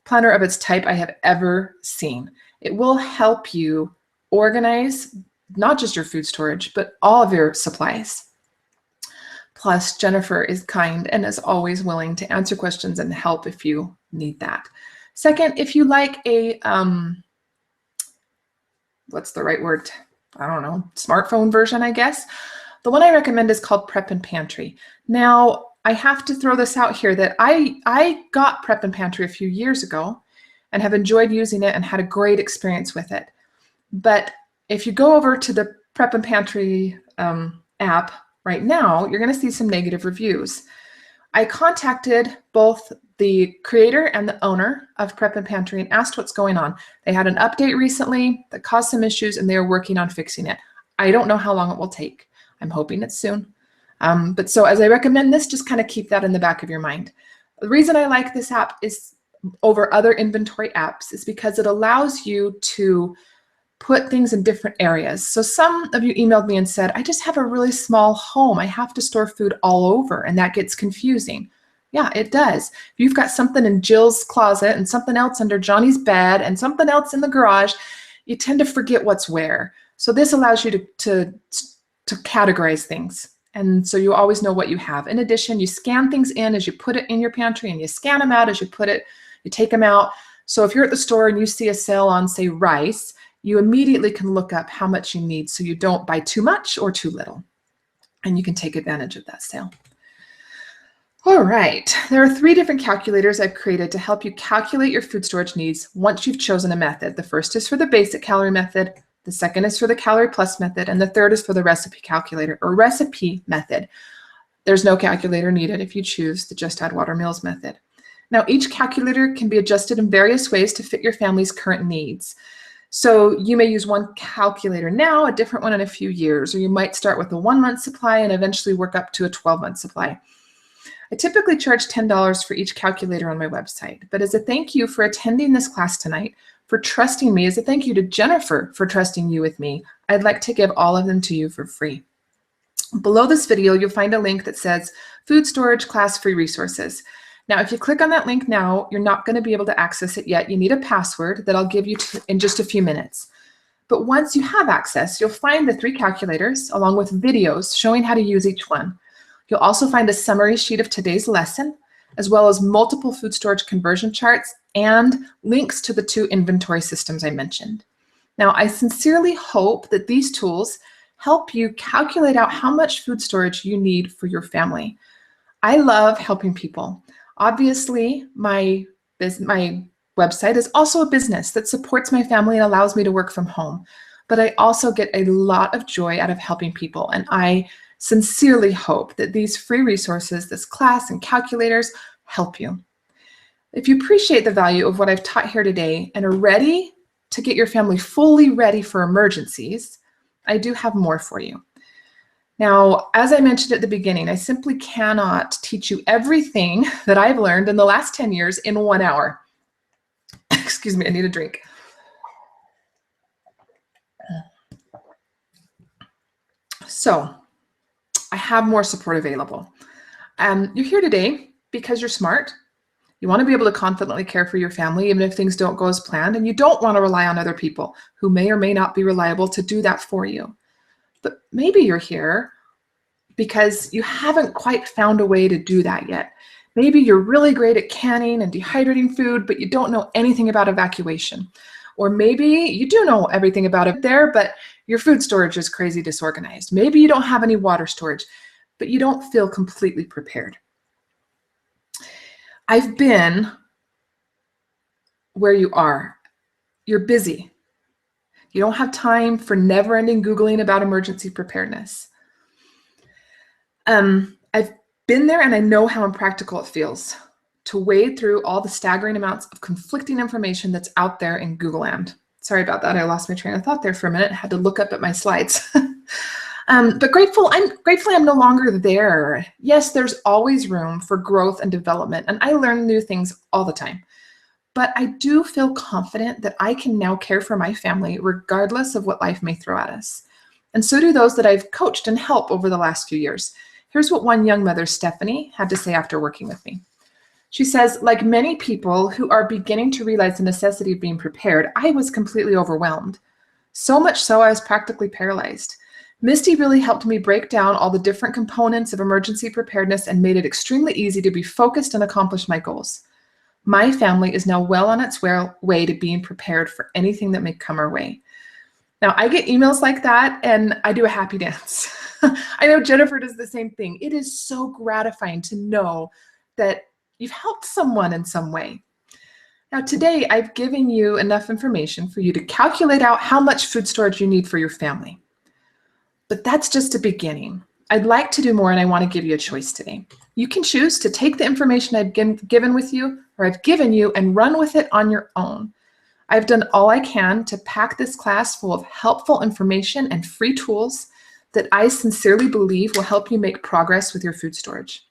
planner of its type I have ever seen. It will help you organize not just your food storage, but all of your supplies. Plus, Jennifer is kind and is always willing to answer questions and help if you need that. Second, if you like a, what's the right word? I don't know, smartphone version, I guess. The one I recommend is called Prep and Pantry. Now, I have to throw this out here that I got Prep and Pantry a few years ago and have enjoyed using it and had a great experience with it. But if you go over to the Prep and Pantry app right now, you're going to see some negative reviews. I contacted both the creator and the owner of Prep and Pantry and asked what's going on. They had an update recently that caused some issues and they are working on fixing it. I don't know how long it will take. I'm hoping it's soon. But so as I recommend this, just kind of keep that in the back of your mind. The reason I like this app is over other inventory apps is because it allows you to put things in different areas. So some of you emailed me and said, I just have a really small home. I have to store food all over and that gets confusing. Yeah, it does. If you've got something in Jill's closet and something else under Johnny's bed and something else in the garage, you tend to forget what's where. So this allows you to categorize things. And so you always know what you have. In addition, you scan things in as you put it in your pantry and you scan them out as you take them out. So if you're at the store and you see a sale on, say, rice, you immediately can look up how much you need so you don't buy too much or too little. And you can take advantage of that sale. All right, there are 3 different calculators I've created to help you calculate your food storage needs once you've chosen a method. The first is for the basic calorie method. The second is for the Calorie Plus method, and the third is for the recipe calculator or recipe method. There's no calculator needed if you choose the Just Add Water Meals method. Now, each calculator can be adjusted in various ways to fit your family's current needs. So you may use one calculator now, a different one in a few years, or you might start with a 1-month supply and eventually work up to a 12-month supply. I typically charge $10 for each calculator on my website, but as a thank you for attending this class tonight, for trusting me, as a thank you to Jennifer for trusting you with me, I'd like to give all of them to you for free. Below this video, you'll find a link that says Food Storage Class Free Resources. Now, if you click on that link now, you're not going to be able to access it yet. You need a password that I'll give you in just a few minutes. But once you have access, you'll find the 3 calculators along with videos showing how to use each one. You'll also find a summary sheet of today's lesson, as well as multiple food storage conversion charts and links to the 2 inventory systems I mentioned. Now, I sincerely hope that these tools help you calculate out how much food storage you need for your family. I love helping people. Obviously, my website is also a business that supports my family and allows me to work from home. But I also get a lot of joy out of helping people, and I sincerely hope that these free resources, this class and calculators, help you. If you appreciate the value of what I've taught here today and are ready to get your family fully ready for emergencies, I do have more for you. Now, as I mentioned at the beginning, I simply cannot teach you everything that I've learned in the last 10 years in 1 hour. Excuse me, I need a drink. So, I have more support available. You're here today because you're smart. You want to be able to confidently care for your family even if things don't go as planned, and you don't want to rely on other people who may or may not be reliable to do that for you. But maybe you're here because you haven't quite found a way to do that yet. Maybe you're really great at canning and dehydrating food, but you don't know anything about evacuation. Or maybe you do know everything about it there, but your food storage is crazy disorganized. Maybe you don't have any water storage, but you don't feel completely prepared. I've been where you are. You're busy. You don't have time for never-ending Googling about emergency preparedness. I've been there and I know how impractical it feels. to wade through all the staggering amounts of conflicting information that's out there in Google land. Sorry about that. I lost my train of thought there for a minute. I had to look up at my slides. But gratefully, I'm no longer there. Yes, there's always room for growth and development, and I learn new things all the time. But I do feel confident that I can now care for my family regardless of what life may throw at us. And so do those that I've coached and helped over the last few years. Here's what one young mother, Stephanie, had to say after working with me. She says, like many people who are beginning to realize the necessity of being prepared, I was completely overwhelmed. So much so I was practically paralyzed. Misty really helped me break down all the different components of emergency preparedness and made it extremely easy to be focused and accomplish my goals. My family is now well on its way to being prepared for anything that may come our way. Now, I get emails like that and I do a happy dance. I know Jennifer does the same thing. It is so gratifying to know that you've helped someone in some way. Now, today, I've given you enough information for you to calculate out how much food storage you need for your family. But that's just a beginning. I'd like to do more, and I want to give you a choice today. You can choose to take the information I've given you and run with it on your own. I've done all I can to pack this class full of helpful information and free tools that I sincerely believe will help you make progress with your food storage.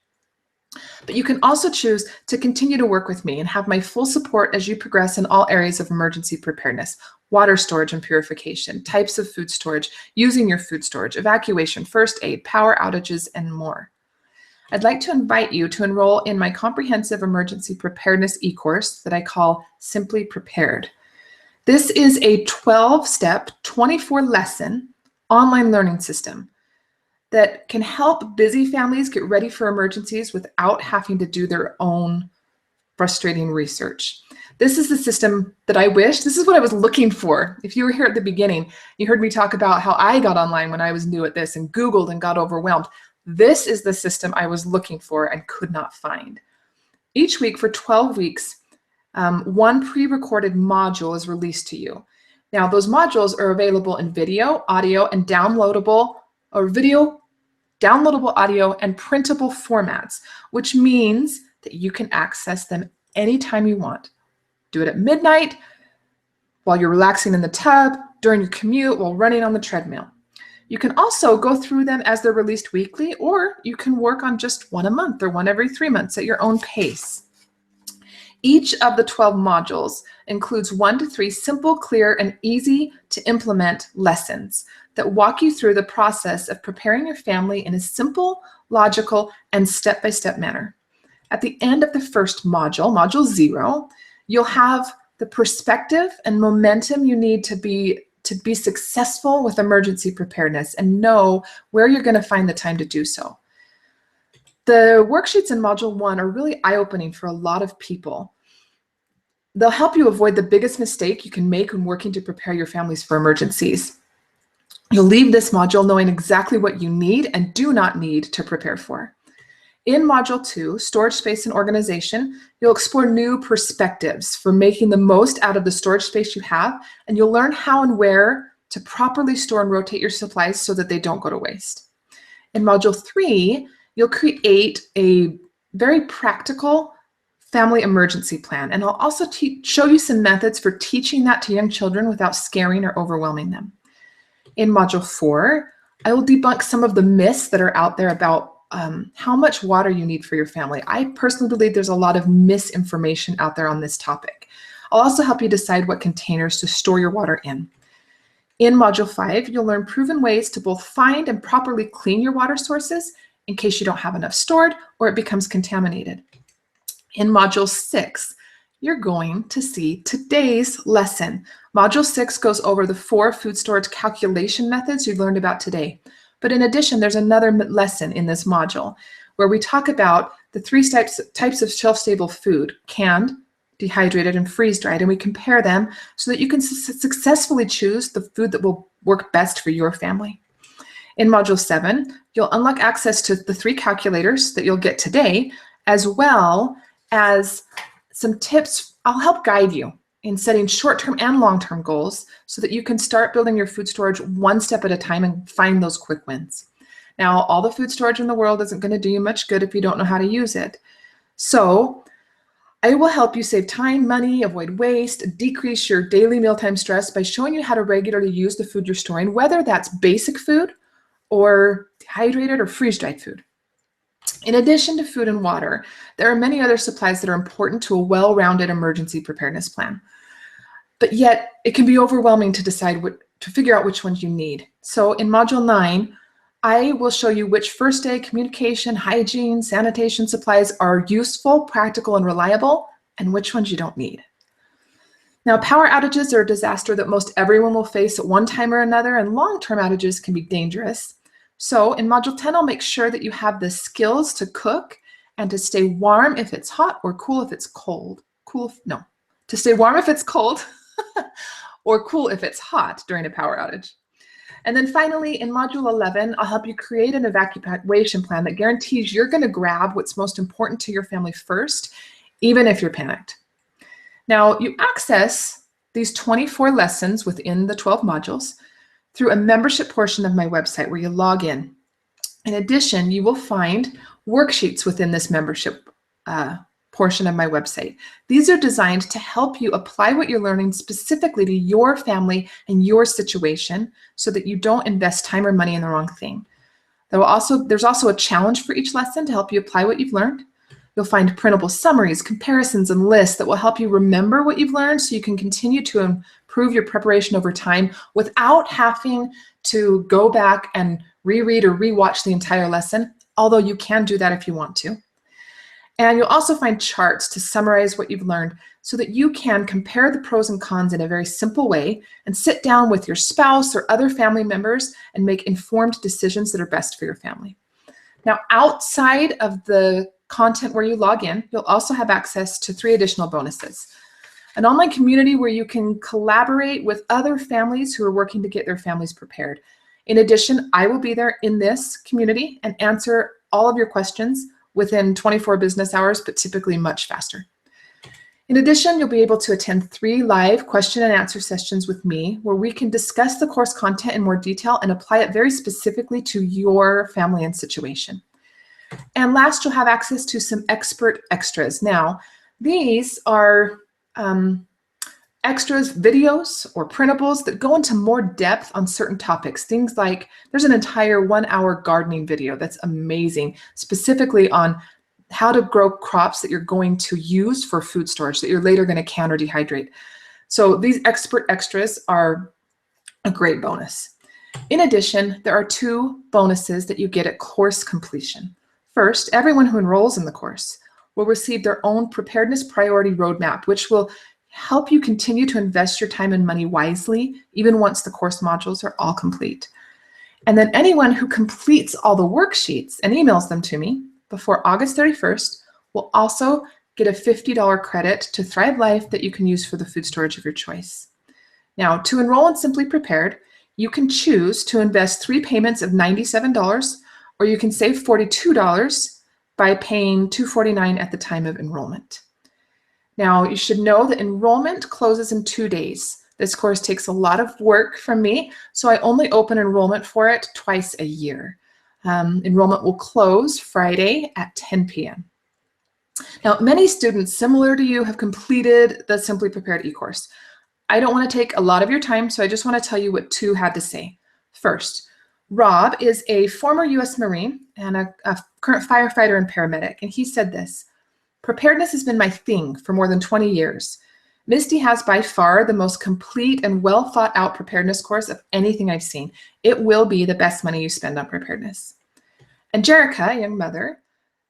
But you can also choose to continue to work with me and have my full support as you progress in all areas of emergency preparedness: water storage and purification, types of food storage, using your food storage, evacuation, first aid, power outages, and more. I'd like to invite you to enroll in my comprehensive emergency preparedness e-course that I call Simply Prepared. This is a 12-step, 24-lesson online learning system that can help busy families get ready for emergencies without having to do their own frustrating research. This is the system that this is what I was looking for. If you were here at the beginning, you heard me talk about how I got online when I was new at this and Googled and got overwhelmed. This is the system I was looking for and could not find. Each week for 12 weeks, one pre-recorded module is released to you. Now, those modules are available in video, audio, and downloadable audio and printable formats, which means that you can access them anytime you want. Do it at midnight, while you're relaxing in the tub, during your commute, while running on the treadmill. You can also go through them as they're released weekly, or you can work on just one a month or one every 3 months at your own pace. Each of the 12 modules includes 1 to 3 simple, clear, and easy to implement lessons that walk you through the process of preparing your family in a simple, logical, and step-by-step manner. At the end of the first module, Module 0, you'll have the perspective and momentum you need to be successful with emergency preparedness and know where you're going to find the time to do so. The worksheets in Module 1 are really eye-opening for a lot of people. They'll help you avoid the biggest mistake you can make when working to prepare your families for emergencies. You'll leave this module knowing exactly what you need and do not need to prepare for. In Module 2, Storage Space and Organization, you'll explore new perspectives for making the most out of the storage space you have, and you'll learn how and where to properly store and rotate your supplies so that they don't go to waste. In Module 3, you'll create a very practical family emergency plan, and I'll also show you some methods for teaching that to young children without scaring or overwhelming them. In Module 4, I will debunk some of the myths that are out there about how much water you need for your family. I personally believe there's a lot of misinformation out there on this topic. I'll also help you decide what containers to store your water in. In Module 5, you'll learn proven ways to both find and properly clean your water sources in case you don't have enough stored or it becomes contaminated. In Module 6, you're going to see today's lesson. Module 6 goes over the 4 food storage calculation methods you learned about today. But in addition, there's another lesson in this module where we talk about the 3 types of shelf-stable food: canned, dehydrated, and freeze-dried, and we compare them so that you can successfully choose the food that will work best for your family. In Module 7, you'll unlock access to the 3 calculators that you'll get today, as well as some tips. I'll help guide you in setting short-term and long-term goals so that you can start building your food storage one step at a time and find those quick wins. Now, all the food storage in the world isn't going to do you much good if you don't know how to use it. So I will help you save time, money, avoid waste, decrease your daily mealtime stress by showing you how to regularly use the food you're storing, whether that's basic food or dehydrated or freeze-dried food. In addition to food and water, there are many other supplies that are important to a well-rounded emergency preparedness plan. But yet, it can be overwhelming to decide to figure out which ones you need. So in Module 9, I will show you which first aid, communication, hygiene, sanitation supplies are useful, practical, and reliable, and which ones you don't need. Now, power outages are a disaster that most everyone will face at one time or another, and long-term outages can be dangerous. So in Module 10, I'll make sure that you have the skills to cook and to stay warm if it's hot or cool if it's cold. To stay warm if it's cold or cool if it's hot during a power outage. And then finally, in Module 11, I'll help you create an evacuation plan that guarantees you're going to grab what's most important to your family first, even if you're panicked. Now, you access these 24 lessons within the 12 modules through a membership portion of my website where you log in. In addition, you will find worksheets within this membership portion of my website. These are designed to help you apply what you're learning specifically to your family and your situation so that you don't invest time or money in the wrong thing. There's also a challenge for each lesson to help you apply what you've learned. You'll find printable summaries, comparisons, and lists that will help you remember what you've learned so you can continue to improve your preparation over time without having to go back and reread or rewatch the entire lesson, although you can do that if you want to. And you'll also find charts to summarize what you've learned so that you can compare the pros and cons in a very simple way and sit down with your spouse or other family members and make informed decisions that are best for your family. Now, outside of the content where you log in, you'll also have access to 3 additional bonuses. An online community where you can collaborate with other families who are working to get their families prepared. In addition, I will be there in this community and answer all of your questions within 24 business hours, but typically much faster. In addition, you'll be able to attend 3 live question and answer sessions with me where we can discuss the course content in more detail and apply it very specifically to your family and situation. And last, you'll have access to some expert extras. Now, these are extras, videos or printables that go into more depth on certain topics. Things like, there's an entire 1-hour gardening video that's amazing, specifically on how to grow crops that you're going to use for food storage that you're later going to can or dehydrate. So these expert extras are a great bonus. In addition, there are 2 bonuses that you get at course completion. First, everyone who enrolls in the course will receive their own preparedness priority roadmap, which will help you continue to invest your time and money wisely, even once the course modules are all complete. And then anyone who completes all the worksheets and emails them to me before August 31st will also get a $50 credit to Thrive Life that you can use for the food storage of your choice. Now, to enroll in Simply Prepared, you can choose to invest 3 payments of $97, or you can save $42 by paying $249 at the time of enrollment. Now, you should know that enrollment closes in 2 days. This course takes a lot of work from me, so I only open enrollment for it twice a year. Enrollment will close Friday at 10 p.m. Now, many students similar to you have completed the Simply Prepared e-course. I don't want to take a lot of your time, so I just want to tell you what 2 had to say. First, Rob is a former U.S. Marine and a current firefighter and paramedic, and he said this: "Preparedness has been my thing for more than 20 years. Misty has by far the most complete and well thought out preparedness course of anything I've seen. It will be the best money you spend on preparedness." And Jerica, a young mother,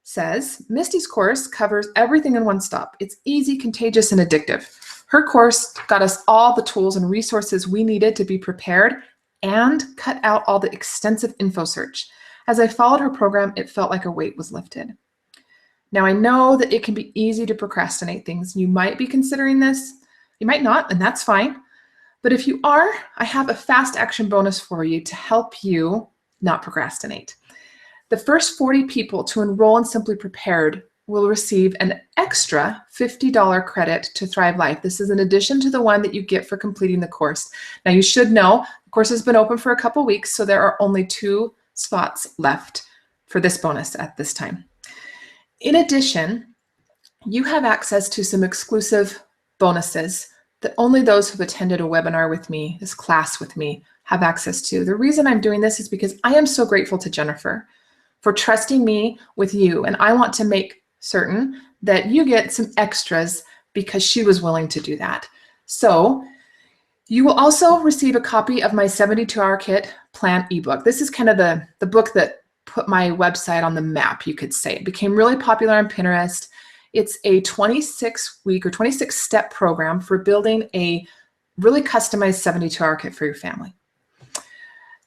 says, "Misty's course covers everything in one stop. It's easy, contagious, and addictive. Her course got us all the tools and resources we needed to be prepared and cut out all the extensive info search. As I followed her program, it felt like a weight was lifted." Now, I know that it can be easy to procrastinate things. You might be considering this. You might not, and that's fine. But if you are, I have a fast action bonus for you to help you not procrastinate. The first 40 people to enroll in Simply Prepared will receive an extra $50 credit to Thrive Life. This is in addition to the one that you get for completing the course. Now, you should know the course has been open for a couple weeks, so there are only 2 spots left for this bonus at this time. In addition, you have access to some exclusive bonuses that only those who've attended a webinar with me, this class with me, have access to. The reason I'm doing this is because I am so grateful to Jennifer for trusting me with you, and I want to make certain that you get some extras because she was willing to do that. So you will also receive a copy of my 72-hour kit plan ebook. This is kind of the book that put my website on the map, you could say. It became really popular on Pinterest. It's a 26-week or 26-step program for building a really customized 72-hour kit for your family.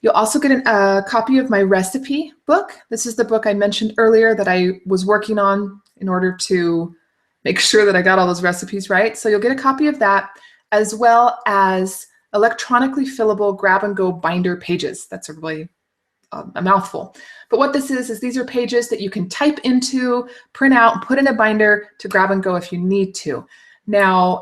You'll also get a copy of my recipe book. This is the book I mentioned earlier that I was working on in order to make sure that I got all those recipes right. So you'll get a copy of that, as well as electronically fillable grab-and-go binder pages. That's a really a mouthful. But what this is these are pages that you can type into, print out, and put in a binder to grab and go if you need to. Now,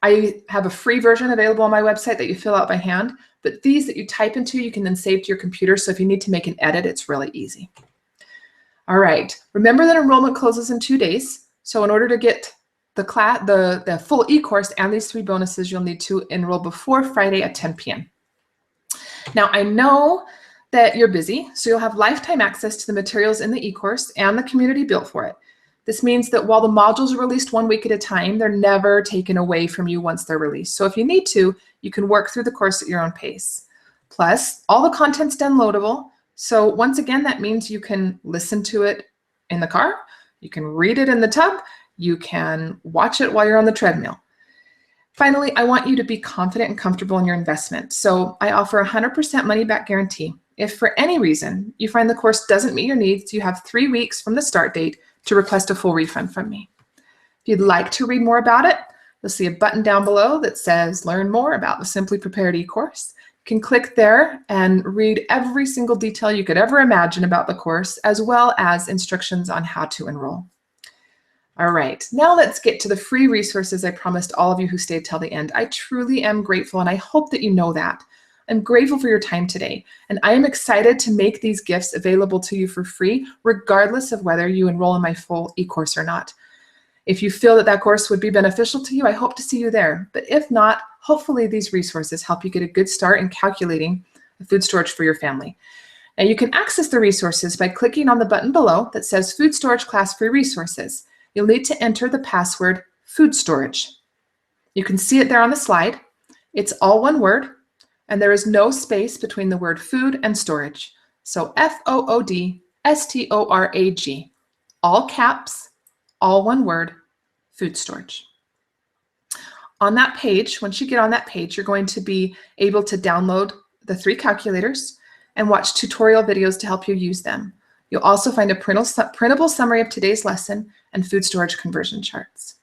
I have a free version available on my website that you fill out by hand, but these that you type into, you can then save to your computer. So if you need to make an edit, it's really easy. All right, remember that enrollment closes in 2 days. So in order to get the full e-course and these 3 bonuses, you'll need to enroll before Friday at 10 p.m. Now, I know that you're busy, so you'll have lifetime access to the materials in the e-course and the community built for it. This means that while the modules are released 1 week at a time, they're never taken away from you once they're released. So if you need to, you can work through the course at your own pace. Plus, all the content's downloadable. So once again, that means you can listen to it in the car, you can read it in the tub, you can watch it while you're on the treadmill. Finally, I want you to be confident and comfortable in your investment. So I offer a 100% money back guarantee. If for any reason you find the course doesn't meet your needs, you have 3 weeks from the start date to request a full refund from me. If you'd like to read more about it, you'll see a button down below that says Learn More about the Simply Prepared e-course. You can click there and read every single detail you could ever imagine about the course, as well as instructions on how to enroll. All right, now let's get to the free resources I promised all of you who stayed till the end. I truly am grateful, and I hope that you know that. I'm grateful for your time today, and I am excited to make these gifts available to you for free, regardless of whether you enroll in my full e-course or not. If you feel that that course would be beneficial to you, I hope to see you there. But if not, hopefully these resources help you get a good start in calculating the food storage for your family. Now you can access the resources by clicking on the button below that says Food Storage Class Free Resources. You'll need to enter the password food storage. You can see it there on the slide. It's all one word, and there is no space between the word food and storage. So FOODSTORAG, all caps, all one word, food storage. On that page, once you get on that page, you're going to be able to download the 3 calculators and watch tutorial videos to help you use them. You'll also find a printable summary of today's lesson and food storage conversion charts.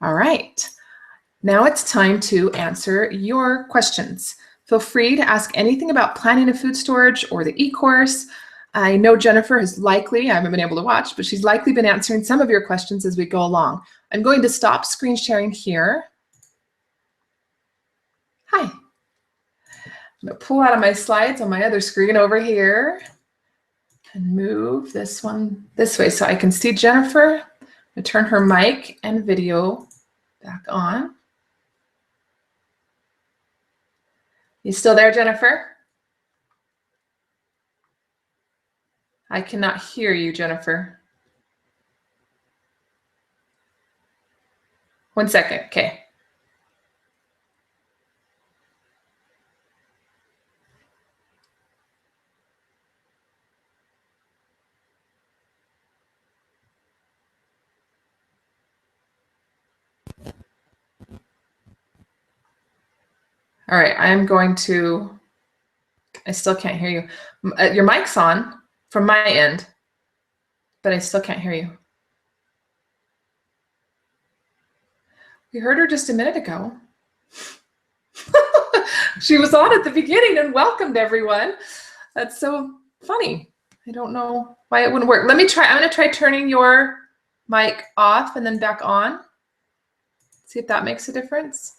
All right, now it's time to answer your questions. Feel free to ask anything about planning a food storage or the e-course. I know Jennifer has likely, I haven't been able to watch, but she's likely been answering some of your questions as we go along. I'm going to stop screen sharing here. Hi. I'm going to pull out of my slides on my other screen over here and move this one this way so I can see Jennifer. I'm going to turn her mic and video back on. You still there, Jennifer? I cannot hear you, Jennifer. 1 second, okay. All right, I still can't hear you. Your mic's on from my end, but I still can't hear you. We heard her just a minute ago. She was on at the beginning and welcomed everyone. That's so funny. I don't know why it wouldn't work. Let me try. I'm going to try turning your mic off and then back on. See if that makes a difference.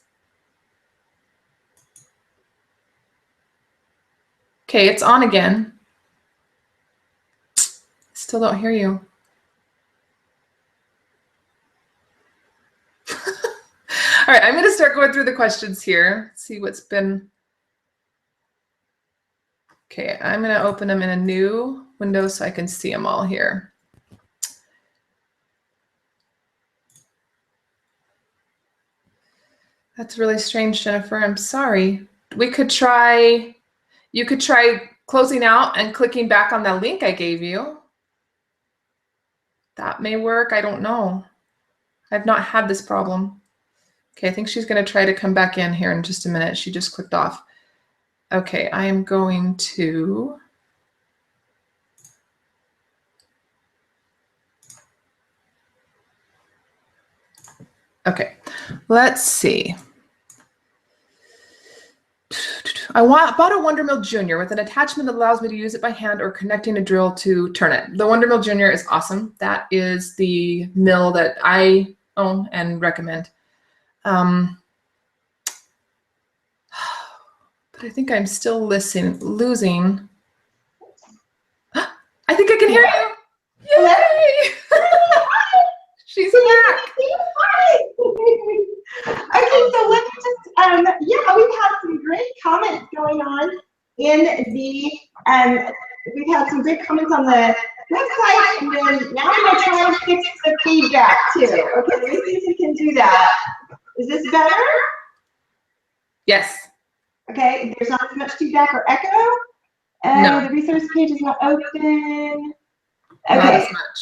Okay, it's on again. Still don't hear you. right, I'm going to start going through the questions here. See what's been. Okay, I'm going to open them in a new window so I can see them all here. That's really strange, Jennifer. I'm sorry. We could try, you could try closing out and clicking back on that link I gave you. That may work. I don't know. I've not had this problem. Okay, I think she's going to try to come back in here in just a minute. She just clicked off. Okay, I am going to. Okay, let's see. I bought a Wondermill Junior with an attachment that allows me to use it by hand or connecting a drill to turn it. The Wondermill Junior is awesome. That is the mill that I own and recommend. But I think I'm still losing. I think I can hear you. Yay! She's back. Okay, so let me just, yeah, we've had some great comments going on in the, we've had some great comments on the website, and then now I'm gonna try and fix the feedback too. Okay, let me see if we can do that. Is this better? Yes. Okay, there's not as much feedback or echo. No. The resource page is not open. Not Okay. as much.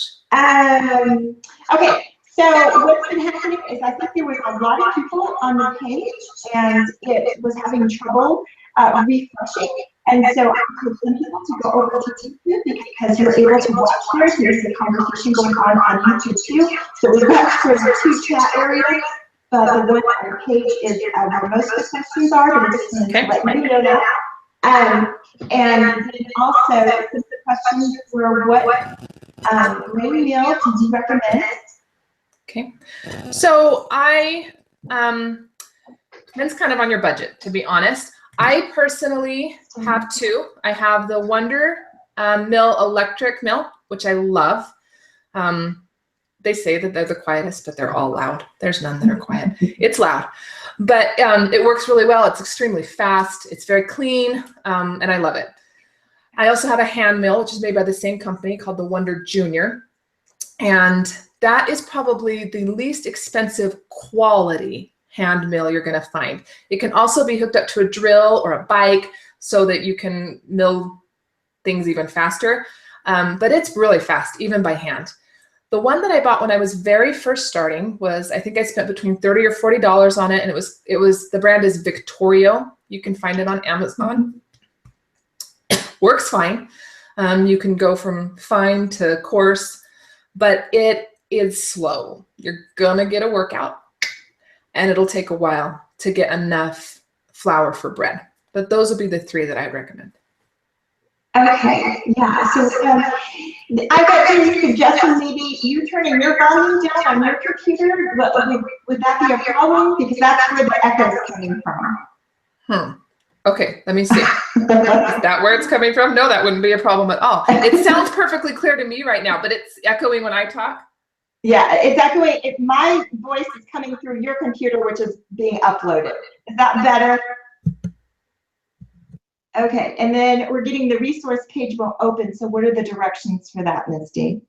Okay. So what's been happening is I think there was a lot of people on the page and it was having trouble refreshing. And so I encourage some people to go over to YouTube because you're able to watch there. So there's a conversation going on YouTube too. So we've got sort of two chat areas, but the one on the page is where most of the questions are, but it's just to let you know that. And then also some of the questions were what grain meal did you recommend? Okay, so depends kind of on your budget, to be honest. I personally have two. I have the Wondermill electric mill, which I love. They say that they're the quietest, but they're all loud. There's none that are quiet. It's loud, but it works really well. It's extremely fast. It's very clean, and I love it. I also have a hand mill, which is made by the same company called the Wonder Junior, and that is probably the least expensive quality hand mill you're going to find. It can also be hooked up to a drill or a bike so that you can mill things even faster, but it's really fast, even by hand. The one that I bought when I was very first starting was, I think I spent between $30 or $40 on it, and it was the brand is Victorio. You can find it on Amazon. Works fine. You can go from fine to coarse, but it is slow. You're gonna get a workout, and it'll take a while to get enough flour for bread. But those would be the three that I'd recommend. Okay, yeah, so I got some suggestions, maybe you turning your volume down on your computer, would that be a problem? Because that's where the echo is coming from. Okay, let me see. Is that where it's coming from? No, that wouldn't be a problem at all. It sounds perfectly clear to me right now, but it's echoing when I talk? Yeah, it's echoing. My voice is coming through your computer, which is being uploaded. Is that better? Okay, and then we're getting the resource page will open. So what are the directions for that, Misty?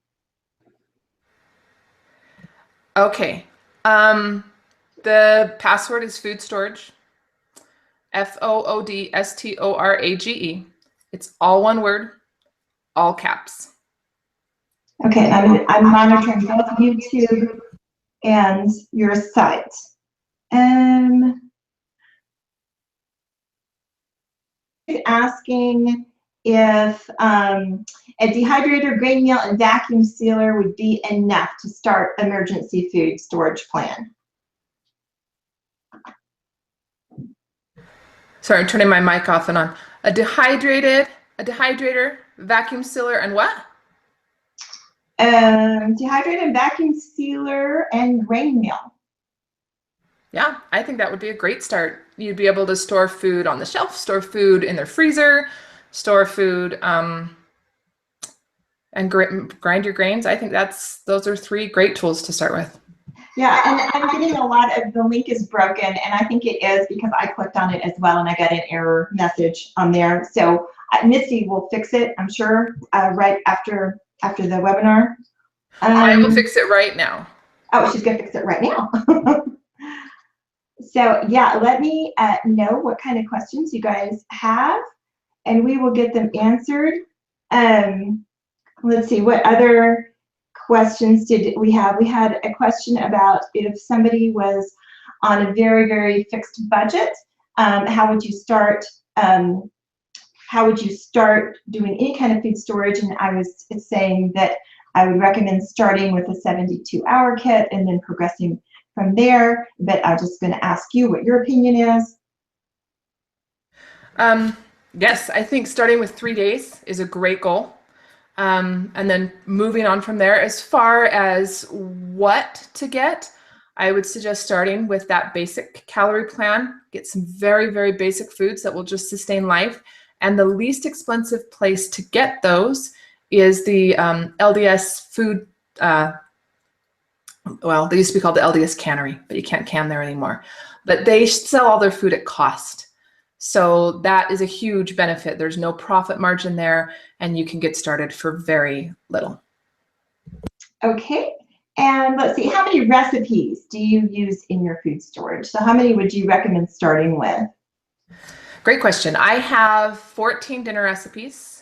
Okay, the password is food storage, FOODSTORAGE. It's all one word, all caps. Okay, I'm monitoring both YouTube and your site. Asking if a dehydrator, grain meal, and vacuum sealer would be enough to start emergency food storage plan. Sorry, I'm turning my mic off and on. A dehydrator, vacuum sealer, and what? Dehydrated vacuum sealer and grain meal. Yeah, I think that would be a great start. You'd be able to store food on the shelf, store food in their freezer, store food, and grind your grains. I think those are three great tools to start with. Yeah, and I'm getting a lot of the link is broken, and I think it is because I clicked on it as well, and I got an error message on there. So Misty will fix it, I'm sure, right after the webinar. I will fix it right now. Oh, she's gonna fix it right now. So yeah, let me know what kind of questions you guys have, and we will get them answered. Let's see, what other questions did we have? We had a question about if somebody was on a very, very fixed budget, how would you start? How would you start doing any kind of food storage? And I was saying that I would recommend starting with a 72-hour kit and then progressing from there. But I'm just going to ask you what your opinion is. Yes, I think starting with 3 days is a great goal. And then moving on from there, as far as what to get, I would suggest starting with that basic calorie plan. Get some very, very basic foods that will just sustain life. And the least expensive place to get those is the LDS food. Well, they used to be called the LDS Cannery, but you can't can there anymore. But they sell all their food at cost. So that is a huge benefit. There's no profit margin there, and you can get started for very little. Okay, and let's see, how many recipes do you use in your food storage? So how many would you recommend starting with? Great question. I have 14 dinner recipes,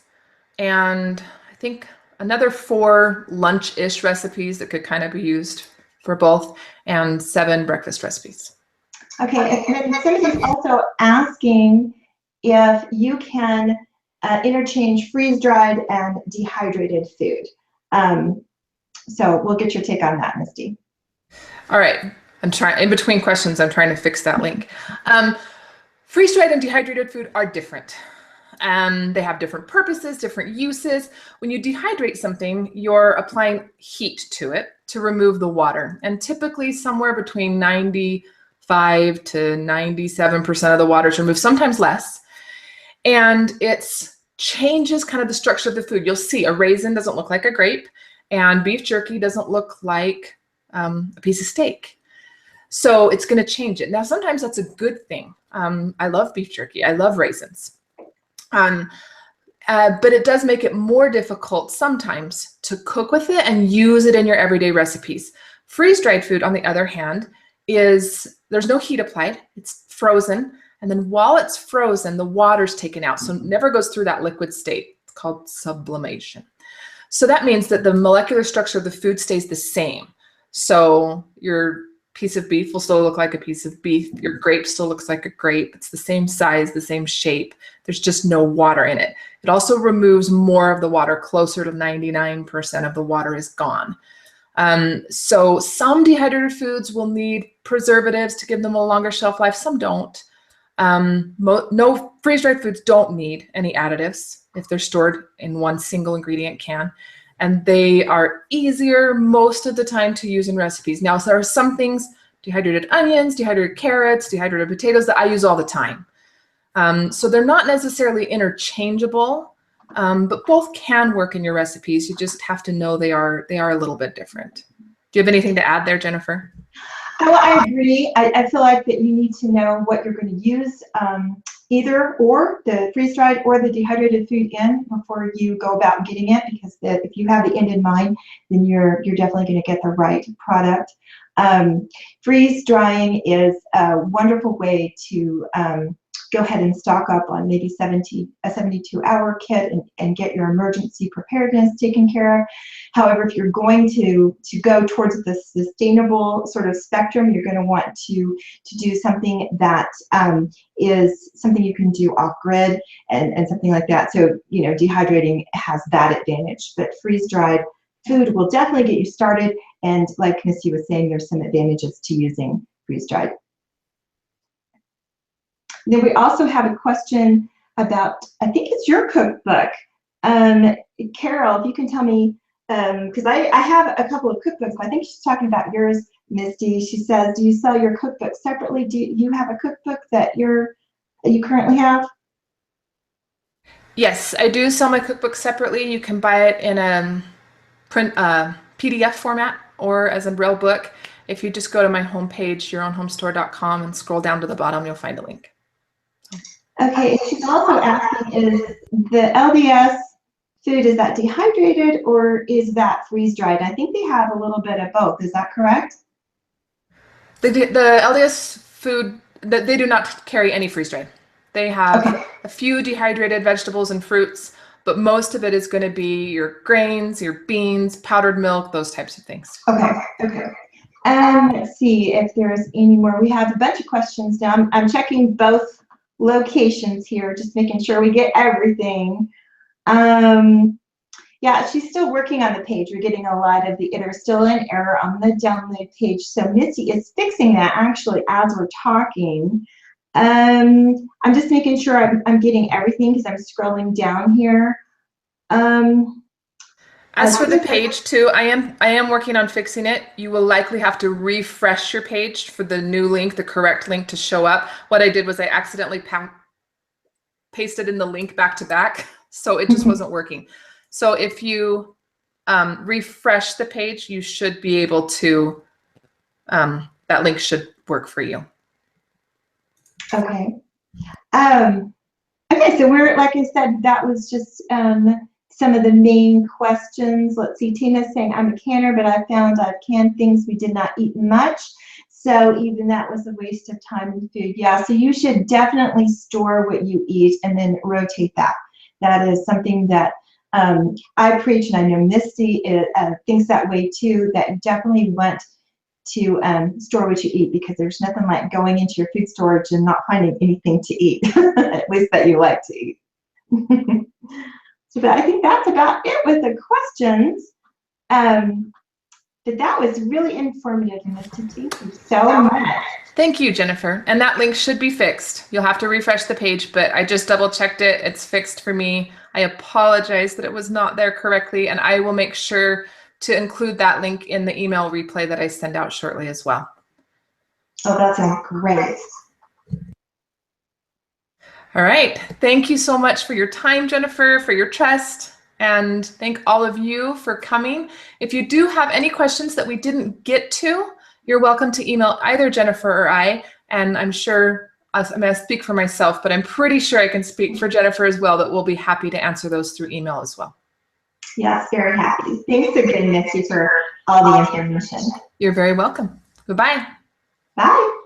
and I think another 4 lunch-ish recipes that could kind of be used for both, and 7 breakfast recipes. Okay, and then somebody's also asking if you can interchange freeze-dried and dehydrated food. So we'll get your take on that, Misty. All right, I'm trying, in between questions, I'm trying to fix that link. Freeze-dried and dehydrated food are different. They have different purposes, different uses. When you dehydrate something, you're applying heat to it to remove the water. And typically somewhere between 95 to 97% of the water is removed, sometimes less. And it changes kind of the structure of the food. You'll see a raisin doesn't look like a grape, and beef jerky doesn't look like a piece of steak. So it's going to change it. Now, sometimes that's a good thing. I love beef jerky. I love raisins. But it does make it more difficult sometimes to cook with it and use it in your everyday recipes. Freeze-dried food, on the other hand, there's no heat applied. It's frozen. And then while it's frozen, the water's taken out. So it never goes through that liquid state. It's called sublimation. So that means that the molecular structure of the food stays the same. So your piece of beef will still look like a piece of beef. Your grape still looks like a grape. It's the same size, the same shape. There's just no water in it. It also removes more of the water. Closer to 99% of the water is gone. So some dehydrated foods will need preservatives to give them a longer shelf life. Some don't. No, freeze-dried foods don't need any additives if they're stored in one single ingredient can. And they are easier most of the time to use in recipes. Now, there are some things, dehydrated onions, dehydrated carrots, dehydrated potatoes, that I use all the time. So they're not necessarily interchangeable, but both can work in your recipes. You just have to know they are a little bit different. Do you have anything to add there, Jennifer? Well, I agree. I feel like that you need to know what you're going to use, either or the freeze-dried or the dehydrated food in before you go about getting it, because if you have the end in mind, then you're definitely going to get the right product. Freeze drying is a wonderful way to go ahead and stock up on maybe a 72-hour kit and get your emergency preparedness taken care of. However, if you're going to go towards the sustainable sort of spectrum, you're going to want to do something that is something you can do off-grid and something like that. So, dehydrating has that advantage, but freeze-dried food will definitely get you started. And like Missy was saying, there's some advantages to using freeze-dried. Then we also have a question about, I think it's your cookbook. Carol, if you can tell me, because I have a couple of cookbooks. I think she's talking about yours, Misty. She says, do you sell your cookbook separately? Do you have a cookbook that you currently have? Yes, I do sell my cookbook separately. You can buy it in a print PDF format or as a Braille book. if you just go to my homepage, yourownhomestore.com, and scroll down to the bottom, you'll find a link. Okay, she's also asking, is the LDS food, is that dehydrated or is that freeze-dried? I think they have a little bit of both. Is that correct? The LDS food, they do not carry any freeze-dried. They have a few dehydrated vegetables and fruits, but most of it is going to be your grains, your beans, powdered milk, those types of things. Okay. Let's see if there's any more. We have a bunch of questions now. I'm checking both locations here, just making sure we get everything. Yeah, she's still working on the page. We're getting a lot of there's still an error on the download page. So Missy is fixing that actually as we're talking. I'm just making sure I'm getting everything because I'm scrolling down here. As for the page too, I am working on fixing it. You will likely have to refresh your page for the new link, the correct link to show up. What I did was I accidentally pasted in the link back to back, so it just wasn't working. So if you refresh the page, you should be able to, that link should work for you. Okay. Okay, so we're, like I said, that was just some of the main questions. Let's see, Tina's saying, I'm a canner, but I found I've canned things we did not eat much. So even that was a waste of time and food. Yeah, so you should definitely store what you eat and then rotate that. That is something that I preach, and I know Misty thinks that way too, that you definitely want to store what you eat, because there's nothing like going into your food storage and not finding anything to eat, at least that you like to eat. So, but I think that's about it with the questions. But that was really informative, Misty. Thank you so much. Thank you, Jennifer. And that link should be fixed. You'll have to refresh the page, but I just double checked it. It's fixed for me. I apologize that it was not there correctly, and I will make sure to include that link in the email replay that I send out shortly as well. Oh, that sounds great. All right. Thank you so much for your time, Jennifer, for your trust, and thank all of you for coming. If you do have any questions that we didn't get to, you're welcome to email either Jennifer or I, and I'm sure, I mean, I speak for myself, but I'm pretty sure I can speak for Jennifer as well, that we'll be happy to answer those through email as well. Yes, very happy. Thanks again, Misty, for all the information. You're very welcome. Goodbye. Bye.